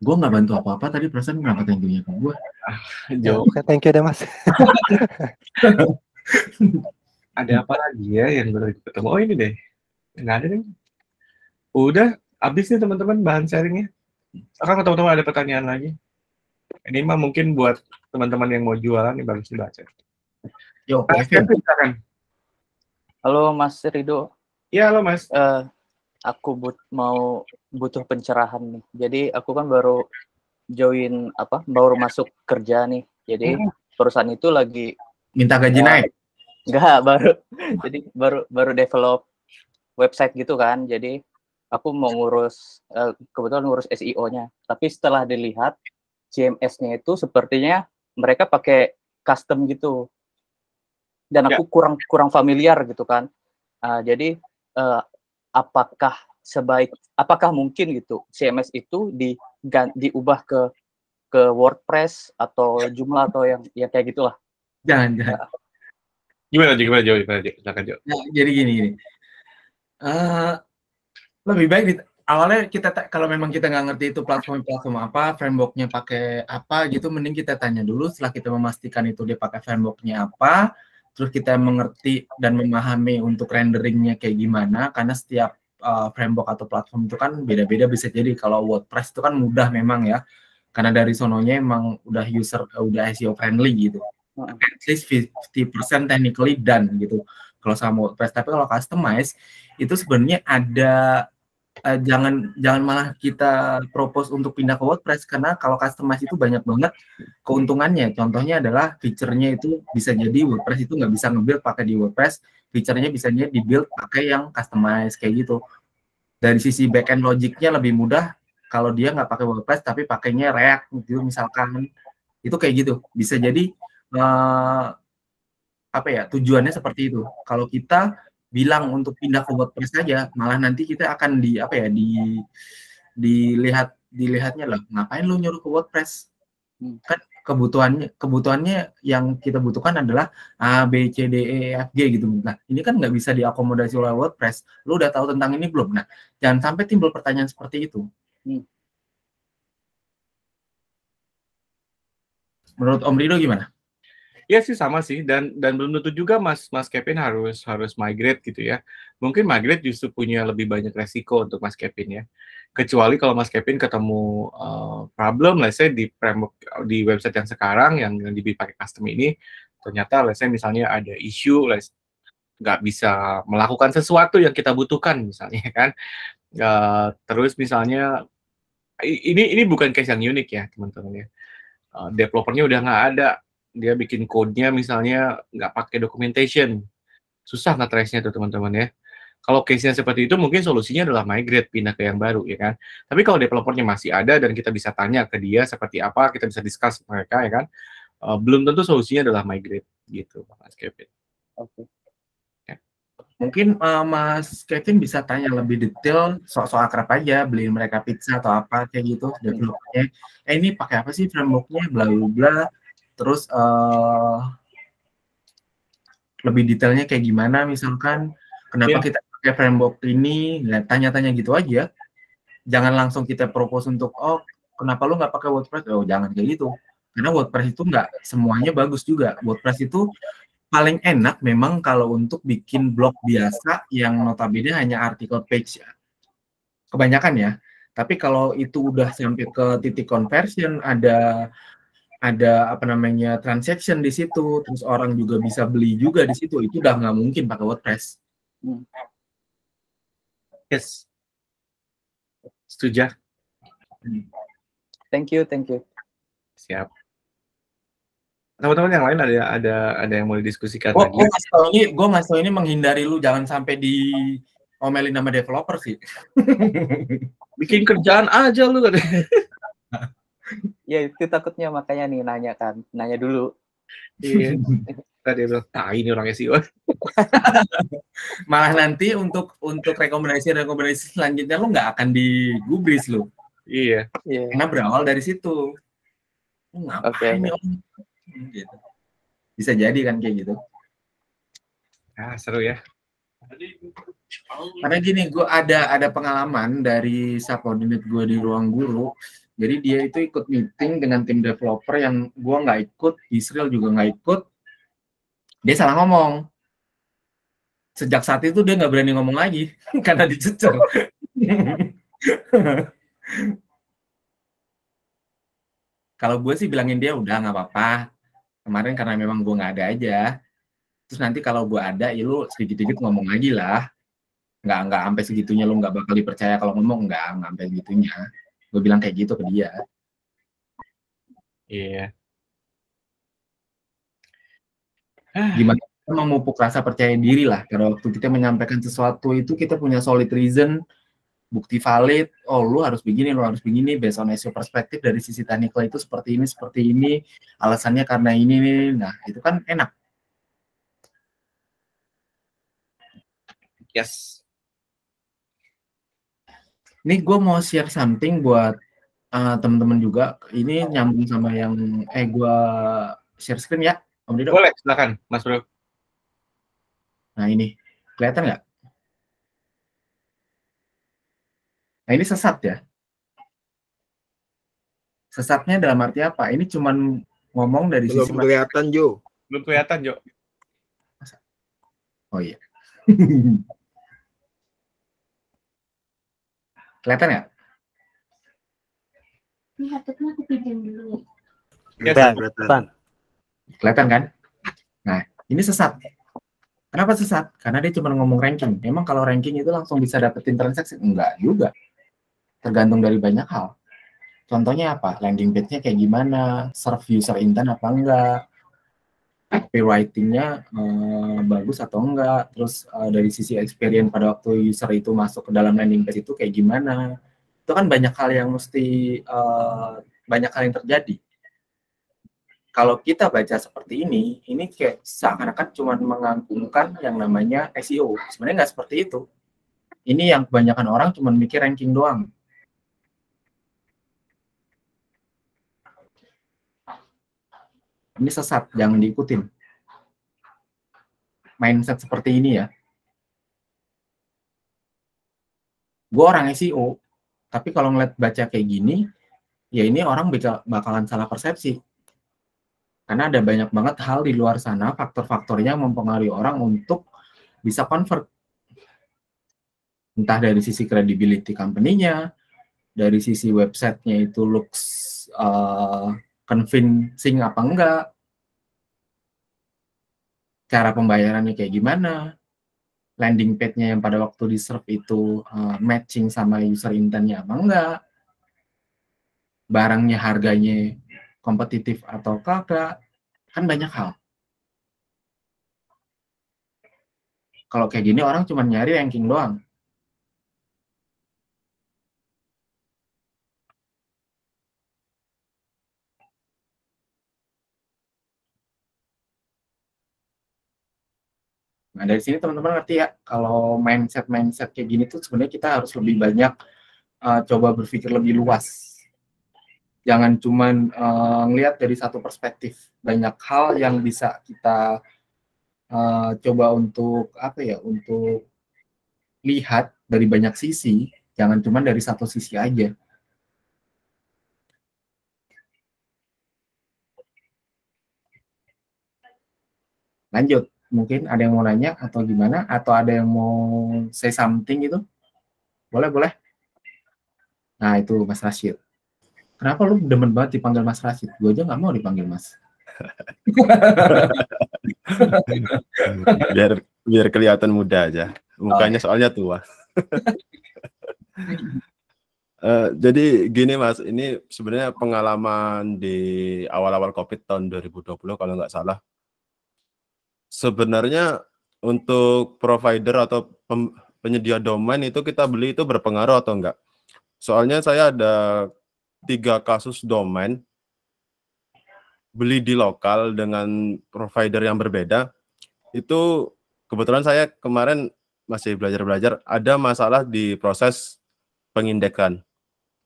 Gue nggak bantu apa-apa tadi, perasaan kenapa thank you-nya ke gue. Jo. Oke, thank you deh Mas. Ada apa lagi ya yang baru ketemu? Oh ini deh, nggak ada nih. Udah habis nih teman-teman bahan sharingnya. Sekarang teman-teman ada pertanyaan lagi? Ini mah mungkin buat teman-teman yang mau jualan nih bagus dibaca. Yo, Kevin, silakan. Halo Mas Rido. Iya, halo Mas. Aku butuh pencerahan nih. Jadi aku kan baru baru masuk kerja nih. Jadi perusahaan itu lagi minta gaji naik. Enggak, jadi baru develop website gitu kan. Jadi aku mau kebetulan ngurus SEO-nya. Tapi setelah dilihat CMS-nya itu sepertinya mereka pakai custom gitu. Dan aku kurang familiar gitu kan. Jadi apakah mungkin gitu CMS itu diubah ke WordPress atau Joomla atau yang kayak gitulah. Jangan. Gimana Jo? Silakan Jo. Nah, jadi gini. Lebih baik awalnya kalau memang kita nggak ngerti itu platform apa, frameworknya pakai apa gitu, mending kita tanya dulu. Setelah kita memastikan itu dia pakai frameworknya apa, terus kita mengerti dan memahami untuk renderingnya kayak gimana, karena setiap framework atau platform itu kan beda-beda. Bisa jadi kalau WordPress itu kan mudah memang ya, karena dari sononya emang udah SEO friendly gitu. At least 50% technically done gitu kalau sama WordPress. Tapi kalau customize itu sebenarnya ada jangan malah kita propose untuk pindah ke WordPress, karena kalau customize itu banyak banget keuntungannya. Contohnya adalah fiturnya itu bisa jadi WordPress itu nggak bisa nge-build pakai di WordPress, fiturnya bisa di-build pakai yang customize kayak gitu. Dari sisi backend logiknya lebih mudah kalau dia nggak pakai WordPress tapi pakainya React gitu misalkan, itu kayak gitu. Bisa jadi tujuannya seperti itu. Kalau kita bilang untuk pindah ke WordPress saja, malah nanti kita akan dilihatnya lah, ngapain lu nyuruh ke WordPress? Kan kebutuhannya yang kita butuhkan adalah A, B, C, D, E, F, G gitu. Nah, ini kan nggak bisa diakomodasi oleh WordPress. Lu udah tahu tentang ini belum? Nah, jangan sampai timbul pertanyaan seperti itu. Menurut Om Rido gimana? Ya sih sama sih, dan belum tentu juga Mas Kevin harus migrate gitu ya. Mungkin migrate justru punya lebih banyak resiko untuk Mas Kevin ya. Kecuali kalau Mas Kevin ketemu problem, let's say di framework di website yang sekarang yang dipakai custom ini, ternyata let's say misalnya ada issue, nggak bisa melakukan sesuatu yang kita butuhkan misalnya kan. Terus misalnya ini bukan case yang unik ya teman-teman ya. Developernya udah nggak ada, dia bikin code-nya misalnya nggak pakai documentation, susah nge-trace-nya tuh teman-teman ya. Kalau case-nya seperti itu mungkin solusinya adalah migrate, pindah ke yang baru ya kan. Tapi kalau developernya masih ada dan kita bisa tanya ke dia seperti apa, kita bisa discuss mereka ya kan, belum tentu solusinya adalah migrate gitu Mas Kevin. Oke. Mungkin Mas Kevin bisa tanya lebih detail soal akrab aja, beliin mereka pizza atau apa kayak gitu developernya. Ini pakai apa sih frameworknya, bla bla bla. Terus lebih detailnya kayak gimana, misalkan kenapa kita pakai framework ini, nah, tanya-tanya gitu aja. Jangan langsung kita propose untuk kenapa lu nggak pakai WordPress? Oh jangan kayak gitu, karena WordPress itu nggak semuanya bagus juga. WordPress itu paling enak memang kalau untuk bikin blog biasa yang notabene hanya artikel page ya. Kebanyakan ya. Tapi kalau itu udah sampai ke titik conversion, ada transaction di situ, terus orang juga bisa beli juga di situ, itu udah nggak mungkin pakai WordPress. Yes. Setuju. Thank you. Siap. Teman-teman yang lain ada yang mau didiskusikan lagi? Gue ngasih tau ini menghindari lu, jangan sampai diomelin sama developer sih. Bikin kerjaan aja lu. Ya itu takutnya, makanya nih nanya dulu. Iya. Tadi bilang, ini orang SEO. Malah nanti untuk rekomendasi selanjutnya lu nggak akan digubris lu. Iya. Karena berawal dari situ. Ngapain nih orang? Gitu. Bisa jadi kan kayak gitu. Seru ya. Karena gini, gue ada pengalaman dari subordinate gue di ruang guru. Jadi dia itu ikut meeting dengan tim developer yang gue nggak ikut, Israel juga nggak ikut. Dia salah ngomong. Sejak saat itu dia nggak berani ngomong lagi karena dicecer. Kalau gue sih bilangin dia udah nggak apa-apa. Kemarin karena memang gue nggak ada aja. Terus nanti kalau gue ada, ya lu sedikit-sedikit ngomong lagi lah. Nggak sampai segitunya lu nggak bakal dipercaya kalau ngomong, nggak sampai segitunya. Gue bilang kayak gitu ke dia. Iya. Gimana kita memupuk rasa percaya diri lah. Karena waktu kita menyampaikan sesuatu itu kita punya solid reason, bukti valid. Oh, lu harus begini, based on SEO perspektif dari sisi technical itu seperti ini. Alasannya karena ini. Nah, itu kan enak. Yes. Nih gue mau share something buat teman-teman juga ini nyambung sama yang gua share screen ya, Om Dido. Boleh, silakan, Mas Bro. Nah ini kelihatan nggak? Nah ini sesat ya. Sesatnya dalam arti apa? Ini cuman ngomong dari Belum sisi kelihatan, Jo. Belum kelihatan, Jo. Oh iya. Kelihatan nggak? Ini laptopnya aku pinjam dulu. Kelihatan. Kelihatan kan? Nah, ini sesat. Kenapa sesat? Karena dia cuma ngomong ranking. Emang kalau ranking itu langsung bisa dapetin transaksi? Enggak juga. Tergantung dari banyak hal. Contohnya apa? Landing page-nya kayak gimana? Serve user intent apa enggak? Copywriting-nya bagus atau enggak? Terus dari sisi experience pada waktu user itu masuk ke dalam landing page itu kayak gimana? Itu kan banyak hal yang mesti banyak hal yang terjadi. Kalau kita baca seperti ini kayak seakan-akan cuma mengagungkan yang namanya SEO. Sebenarnya nggak seperti itu. Ini yang kebanyakan orang cuma mikir ranking doang. Ini sesat, jangan diikutin. Mindset seperti ini ya. Gue orang SEO, tapi kalau ngeliat baca kayak gini, ya ini orang bakalan salah persepsi. Karena ada banyak banget hal di luar sana, faktor-faktornya yang mempengaruhi orang untuk bisa convert. Entah dari sisi credibility company-nya, dari sisi website-nya itu looks convincing apa enggak, cara pembayarannya kayak gimana, landing page-nya yang pada waktu di-serve itu matching sama user intent-nya apa enggak, barangnya harganya kompetitif atau kagak, kan banyak hal. Kalau kayak gini orang cuma nyari ranking doang. Nah dari sini teman-teman ngerti ya, kalau mindset kayak gini tuh sebenarnya kita harus lebih banyak coba berpikir lebih luas. Jangan cuman ngelihat dari satu perspektif. Banyak hal yang bisa kita coba untuk untuk lihat dari banyak sisi, jangan cuma dari satu sisi aja. Lanjut, mungkin ada yang mau nanya atau gimana, atau ada yang mau say something gitu? Boleh. Nah itu Mas Rashid. Kenapa lu demen banget dipanggil Mas Rashid? Gue aja nggak mau dipanggil Mas. biar kelihatan muda aja. Mukanya soalnya tua. Jadi gini Mas, ini sebenarnya pengalaman di awal-awal COVID tahun 2020 kalau nggak salah. Sebenarnya untuk provider atau penyedia domain itu kita beli itu berpengaruh atau enggak? Soalnya saya ada 3 kasus domain beli di lokal dengan provider yang berbeda. Itu kebetulan saya kemarin masih belajar ada masalah di proses pengindeksan.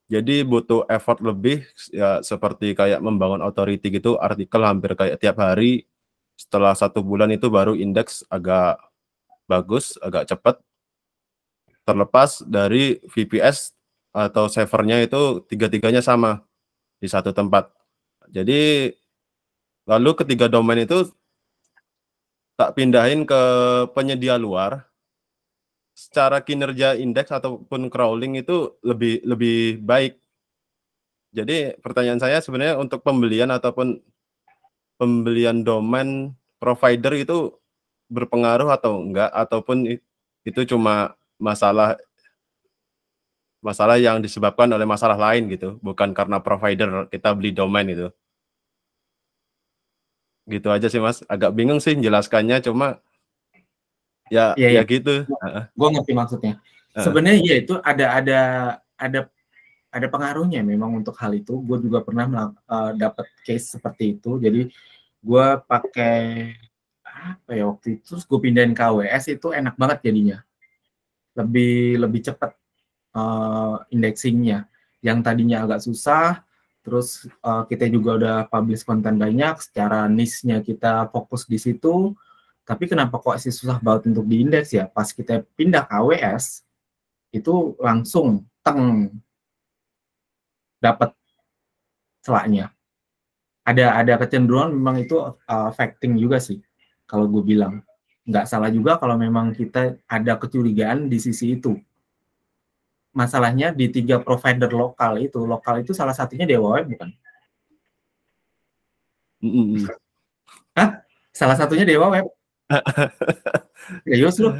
Jadi butuh effort lebih ya, seperti kayak membangun authority gitu, artikel hampir kayak tiap hari. Setelah 1 bulan itu baru indeks agak bagus, agak cepat. Terlepas dari VPS atau servernya itu 3-tiganya sama di satu tempat. Jadi lalu ketiga domain itu tak pindahin ke penyedia luar. Secara kinerja indeks ataupun crawling itu lebih baik. Jadi pertanyaan saya sebenarnya untuk pembelian ataupun pembelian domain provider itu berpengaruh atau enggak, ataupun itu cuma masalah yang disebabkan oleh masalah lain gitu, bukan karena provider kita beli domain itu. Gitu aja sih Mas, agak bingung sih menjelaskannya, cuma ya gitu. Gue ngerti maksudnya. Sebenarnya ya itu ada pengaruhnya memang untuk hal itu. Gue juga pernah dapat case seperti itu. Jadi gue pakai waktu itu, terus gue pindahin ke AWS, itu enak banget jadinya. Lebih cepat indexingnya. yang tadinya agak susah, terus kita juga udah publish konten banyak, secara niche-nya kita fokus di situ, tapi kenapa kok sih susah banget untuk diindeks ya? Pas kita pindah ke AWS, itu langsung dapat celahnya. Ada kecenderungan memang itu affecting juga sih, kalau gue bilang. Nggak salah juga kalau memang kita ada kecurigaan di sisi itu. Masalahnya di 3 provider lokal itu salah satunya Dewa Web bukan? Hah? Salah satunya Dewa Web? Serius lu?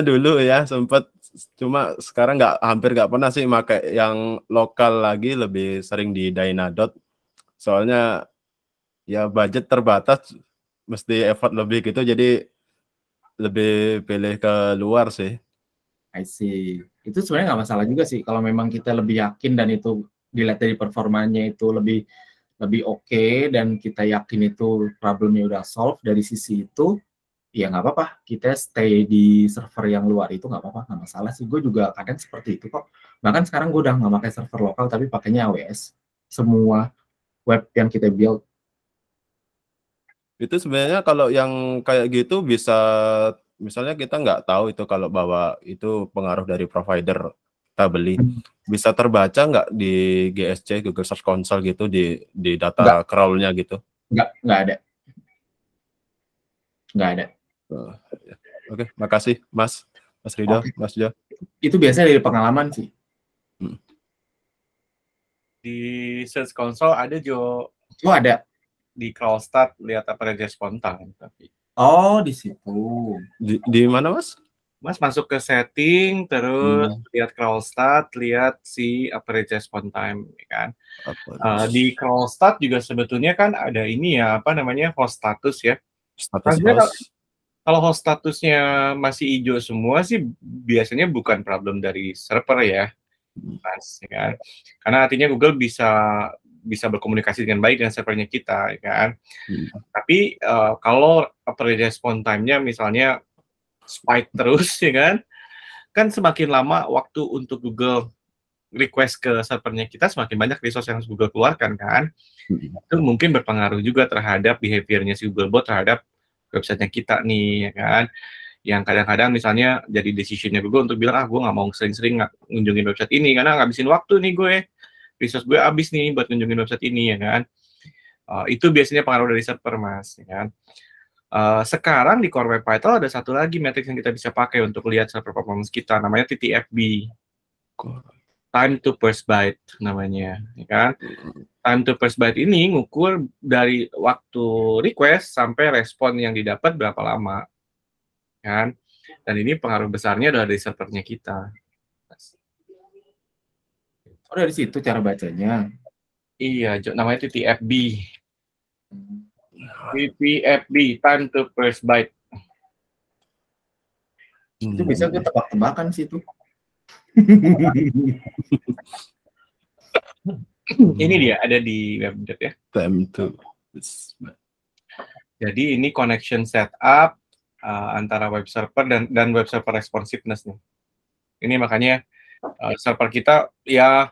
Dulu ya sempat, cuma sekarang hampir nggak pernah sih pakai yang lokal lagi, lebih sering di Dynadot. Soalnya ya budget terbatas, mesti effort lebih gitu, jadi lebih pilih ke luar sih. I see. Itu sebenarnya nggak masalah juga sih kalau memang kita lebih yakin dan itu dilihat dari performanya itu lebih oke, dan kita yakin itu problemnya udah solve dari sisi itu, ya nggak apa-apa. Kita stay di server yang luar itu nggak apa-apa, nggak masalah sih. Gue juga kadang seperti itu kok. Bahkan sekarang gue udah nggak pakai server lokal tapi pakainya AWS. Semua web yang kita build. Itu sebenarnya kalau yang kayak gitu bisa, misalnya kita nggak tahu itu kalau bahwa itu pengaruh dari provider kita beli, bisa terbaca nggak di GSC, Google Search Console gitu, di data crawl-nya gitu? Nggak ada. Nggak ada. Oke, makasih Mas Ridho, Mas Jo. Itu biasanya dari pengalaman sih. Di Search Console ada Jo. Oh ada. Di CrawlStat lihat apa response time tapi. Oh di situ. Di mana Mas? Mas masuk ke setting, terus lihat CrawlStat, lihat si average response time, kan. Di CrawlStat juga sebetulnya kan ada ini ya, apa namanya, host status ya. Kalau host statusnya masih hijau semua sih biasanya bukan problem dari server ya, Mas, ya kan. Karena artinya Google bisa berkomunikasi dengan baik dengan servernya kita, ya kan. Tapi kalau average response time-nya misalnya spike terus, ya kan semakin lama waktu untuk Google request ke servernya kita, semakin banyak resource yang harus Google keluarkan, kan. Itu mungkin berpengaruh juga terhadap behavior-nya si Googlebot terhadap website-nya kita nih, ya kan. Yang kadang-kadang misalnya jadi decision-nya Google untuk bilang, gue nggak mau sering-sering ngunjungin website ini, karena ngabisin waktu nih gue. Resource gue habis nih buat ngunjungin website ini, ya kan. Itu biasanya pengaruh dari server, Mas, ya kan. Sekarang di Core Web Vitals ada satu lagi metrics yang kita bisa pakai untuk lihat server performance kita, namanya TTFB. Time to first byte namanya, ya kan. Time to first byte ini ngukur dari waktu request sampai respon yang didapat berapa lama, kan. Dan ini pengaruh besarnya adalah dari servernya kita. Oh dari situ cara bacanya. Iya, namanya TTFB. TTFB, time to first byte. Itu bisa gue tebak-tebakan sih itu. Ini dia ada di webdep ya. Time to. Jadi ini connection setup antara web server dan web server responsiveness nih. Ini makanya server kita ya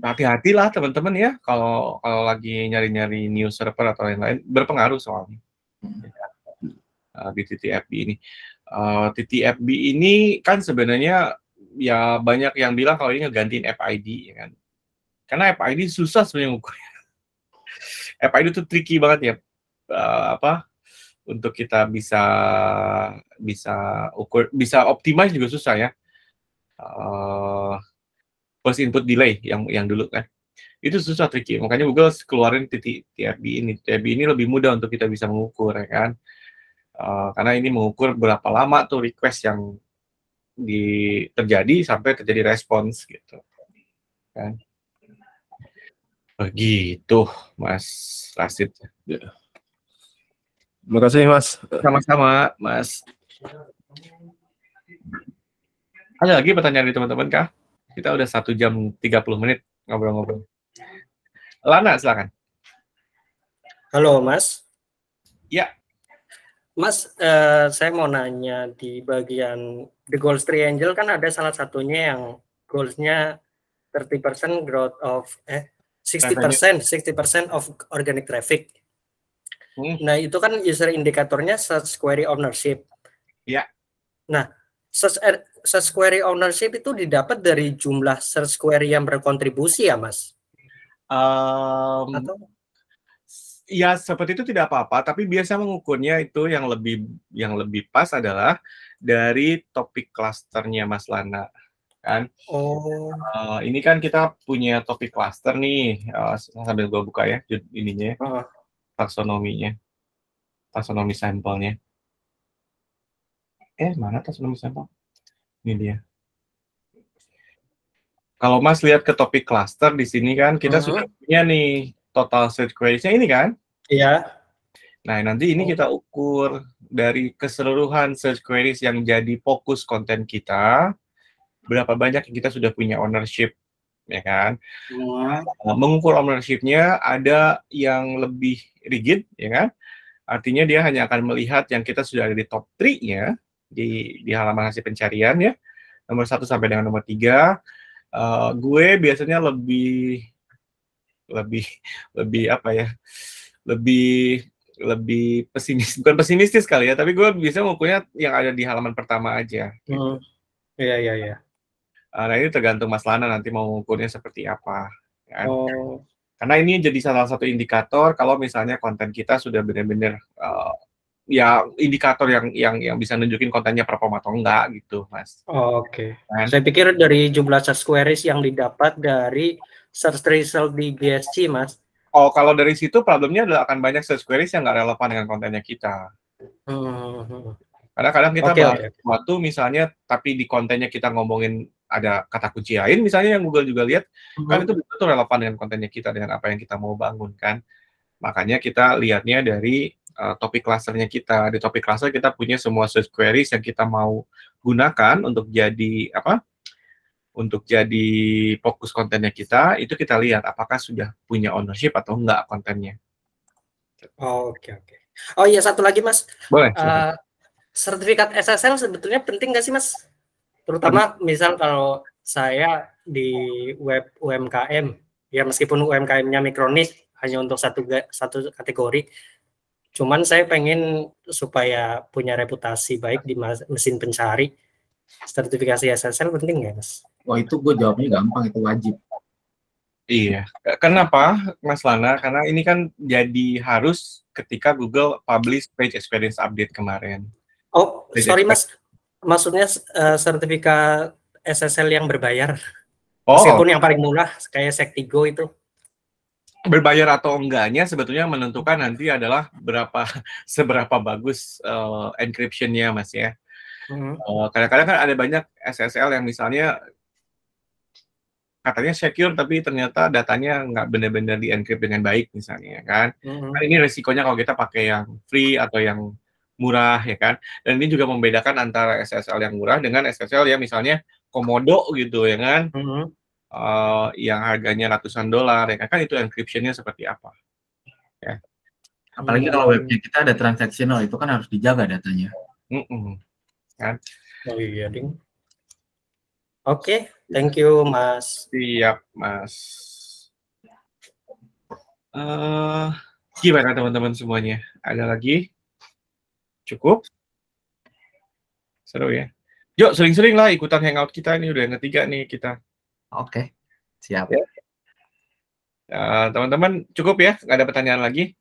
hati-hatilah teman-teman ya kalau lagi nyari-nyari new server atau lain-lain, berpengaruh soalnya di TTFB ini. TTFB ini kan sebenarnya ya banyak yang bilang kalau ini ngegantiin FID, ya kan. Karena FID susah sebenarnya ngukurnya. FID itu tricky banget ya, untuk kita bisa ukur, bisa optimize juga susah ya. Post input delay yang dulu kan, itu susah, tricky. Makanya Google keluarin TTFB ini. TTFB ini lebih mudah untuk kita bisa mengukur, ya kan. Karena ini mengukur berapa lama tuh request yang terjadi sampai terjadi respons gitu, kan. Begitu, Mas Rasid. Terima kasih, Mas. Sama-sama, Mas. Ada lagi pertanyaan dari teman-teman kah? Kita udah 1 jam 30 menit ngobrol-ngobrol. Lana, silakan. Halo, Mas. Ya. Mas, saya mau nanya di bagian The Goals Triangle kan ada salah satunya yang goals-nya 30% growth of 60% of organic traffic. Nah, itu kan user indikatornya search query ownership. Ya. Nah, search query ownership itu didapat dari jumlah search query yang berkontribusi ya, Mas? Atau? Ya, seperti itu tidak apa-apa, tapi biasa mengukurnya itu yang lebih pas adalah dari topik klasternya Mas Lana, kan? Ini kan kita punya topik klaster nih, sambil gue buka ya ininya, taksonomi sampelnya. Mana taksonomi sampel? Ini dia. Kalau Mas lihat ke topik klaster di sini kan kita sudah punya nih total search queries-nya ini kan? Iya. Nah, nanti ini kita ukur dari keseluruhan search queries yang jadi fokus konten kita, berapa banyak yang kita sudah punya ownership, ya kan? Mengukur ownership-nya ada yang lebih rigid, ya kan? Artinya dia hanya akan melihat yang kita sudah ada di top 3-nya, di halaman hasil pencarian ya, nomor 1 sampai dengan nomor 3. Gue biasanya lebih apa ya? Lebih pesimis, bukan pesimistis kali ya, tapi gue bisa mengukurnya yang ada di halaman pertama aja. Iya. Nah, ini tergantung Mas Lana nanti mau mengukurnya seperti apa. Kan? Karena ini jadi salah satu indikator kalau misalnya konten kita sudah benar-benar ya indikator yang bisa nunjukin kontennya perform atau enggak gitu, Mas. Oke. Saya pikir dari jumlah search queries yang didapat dari search result di GSC, Mas. Kalau dari situ problemnya adalah akan banyak search queries yang nggak relevan dengan kontennya kita. Kadang-kadang kita bahas sesuatu misalnya, tapi di kontennya kita ngomongin ada kata kunci lain, misalnya yang Google juga lihat, kan itu betul relevan dengan kontennya kita, dengan apa yang kita mau bangun kan. Makanya kita lihatnya dari topik clusternya kita. Di topik cluster kita punya semua search queries yang kita mau gunakan untuk jadi apa? Untuk jadi fokus kontennya kita, itu kita lihat apakah sudah punya ownership atau enggak kontennya. Oke. Oh iya, satu lagi Mas. Boleh. Sertifikat SSL sebetulnya penting nggak sih Mas? Terutama misal kalau saya di web UMKM, ya meskipun UMKM-nya mikronis hanya untuk satu kategori, cuman saya pengen supaya punya reputasi baik di mesin pencari. Sertifikasi SSL penting nggak Mas? Wah, itu gue jawabnya gampang, itu wajib. Iya. Kenapa, Mas Lana? Karena ini kan jadi harus ketika Google publish page experience update kemarin. Oh, sorry Mas. Maksudnya sertifikat SSL yang berbayar. Meskipun yang paling murah kayak Sektigo itu. Berbayar atau enggaknya sebetulnya menentukan nanti adalah seberapa bagus encryption-nya, Mas ya. Kadang-kadang kan ada banyak SSL yang misalnya katanya secure tapi ternyata datanya nggak benar-benar di-encrypt dengan baik misalnya kan. Nah, ini resikonya kalau kita pakai yang free atau yang murah ya kan. Dan ini juga membedakan antara SSL yang murah dengan SSL yang misalnya Komodo gitu ya kan. Yang harganya ratusan dolar ya kan itu encryption-nya seperti apa. Ya. Apalagi kalau webnya kita ada transaksional, itu kan harus dijaga datanya. Kan? Oh iya, Ding. Oke, thank you, Mas. Siap, Mas. Gimana teman-teman semuanya? Ada lagi? Cukup? Seru ya? Yuk, sering-sering lah ikutan hangout kita. Ini udah yang ketiga nih kita. Oke, siap. Ya. Teman-teman, cukup ya? Nggak ada pertanyaan lagi?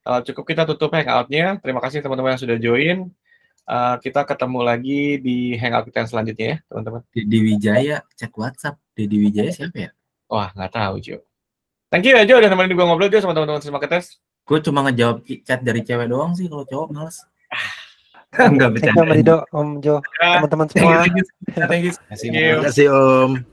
Cukup kita tutup hangout-nya. Terima kasih teman-teman yang sudah join. Kita ketemu lagi di hangout kita yang selanjutnya ya, teman-teman. Dedi Wijaya, cek WhatsApp. Dedi Wijaya siapa ya? Wah, nggak tahu, Jo. Thank you ya, Jo, udah nemenin gue ngobrol, Jo, sama teman-teman Marketers. Gue cuma ngejawab chat dari cewek doang sih, kalau cowok males. Enggak bercanda. Om Rido, Om Jo, teman-teman semua. Thank you. Terima kasih, Om.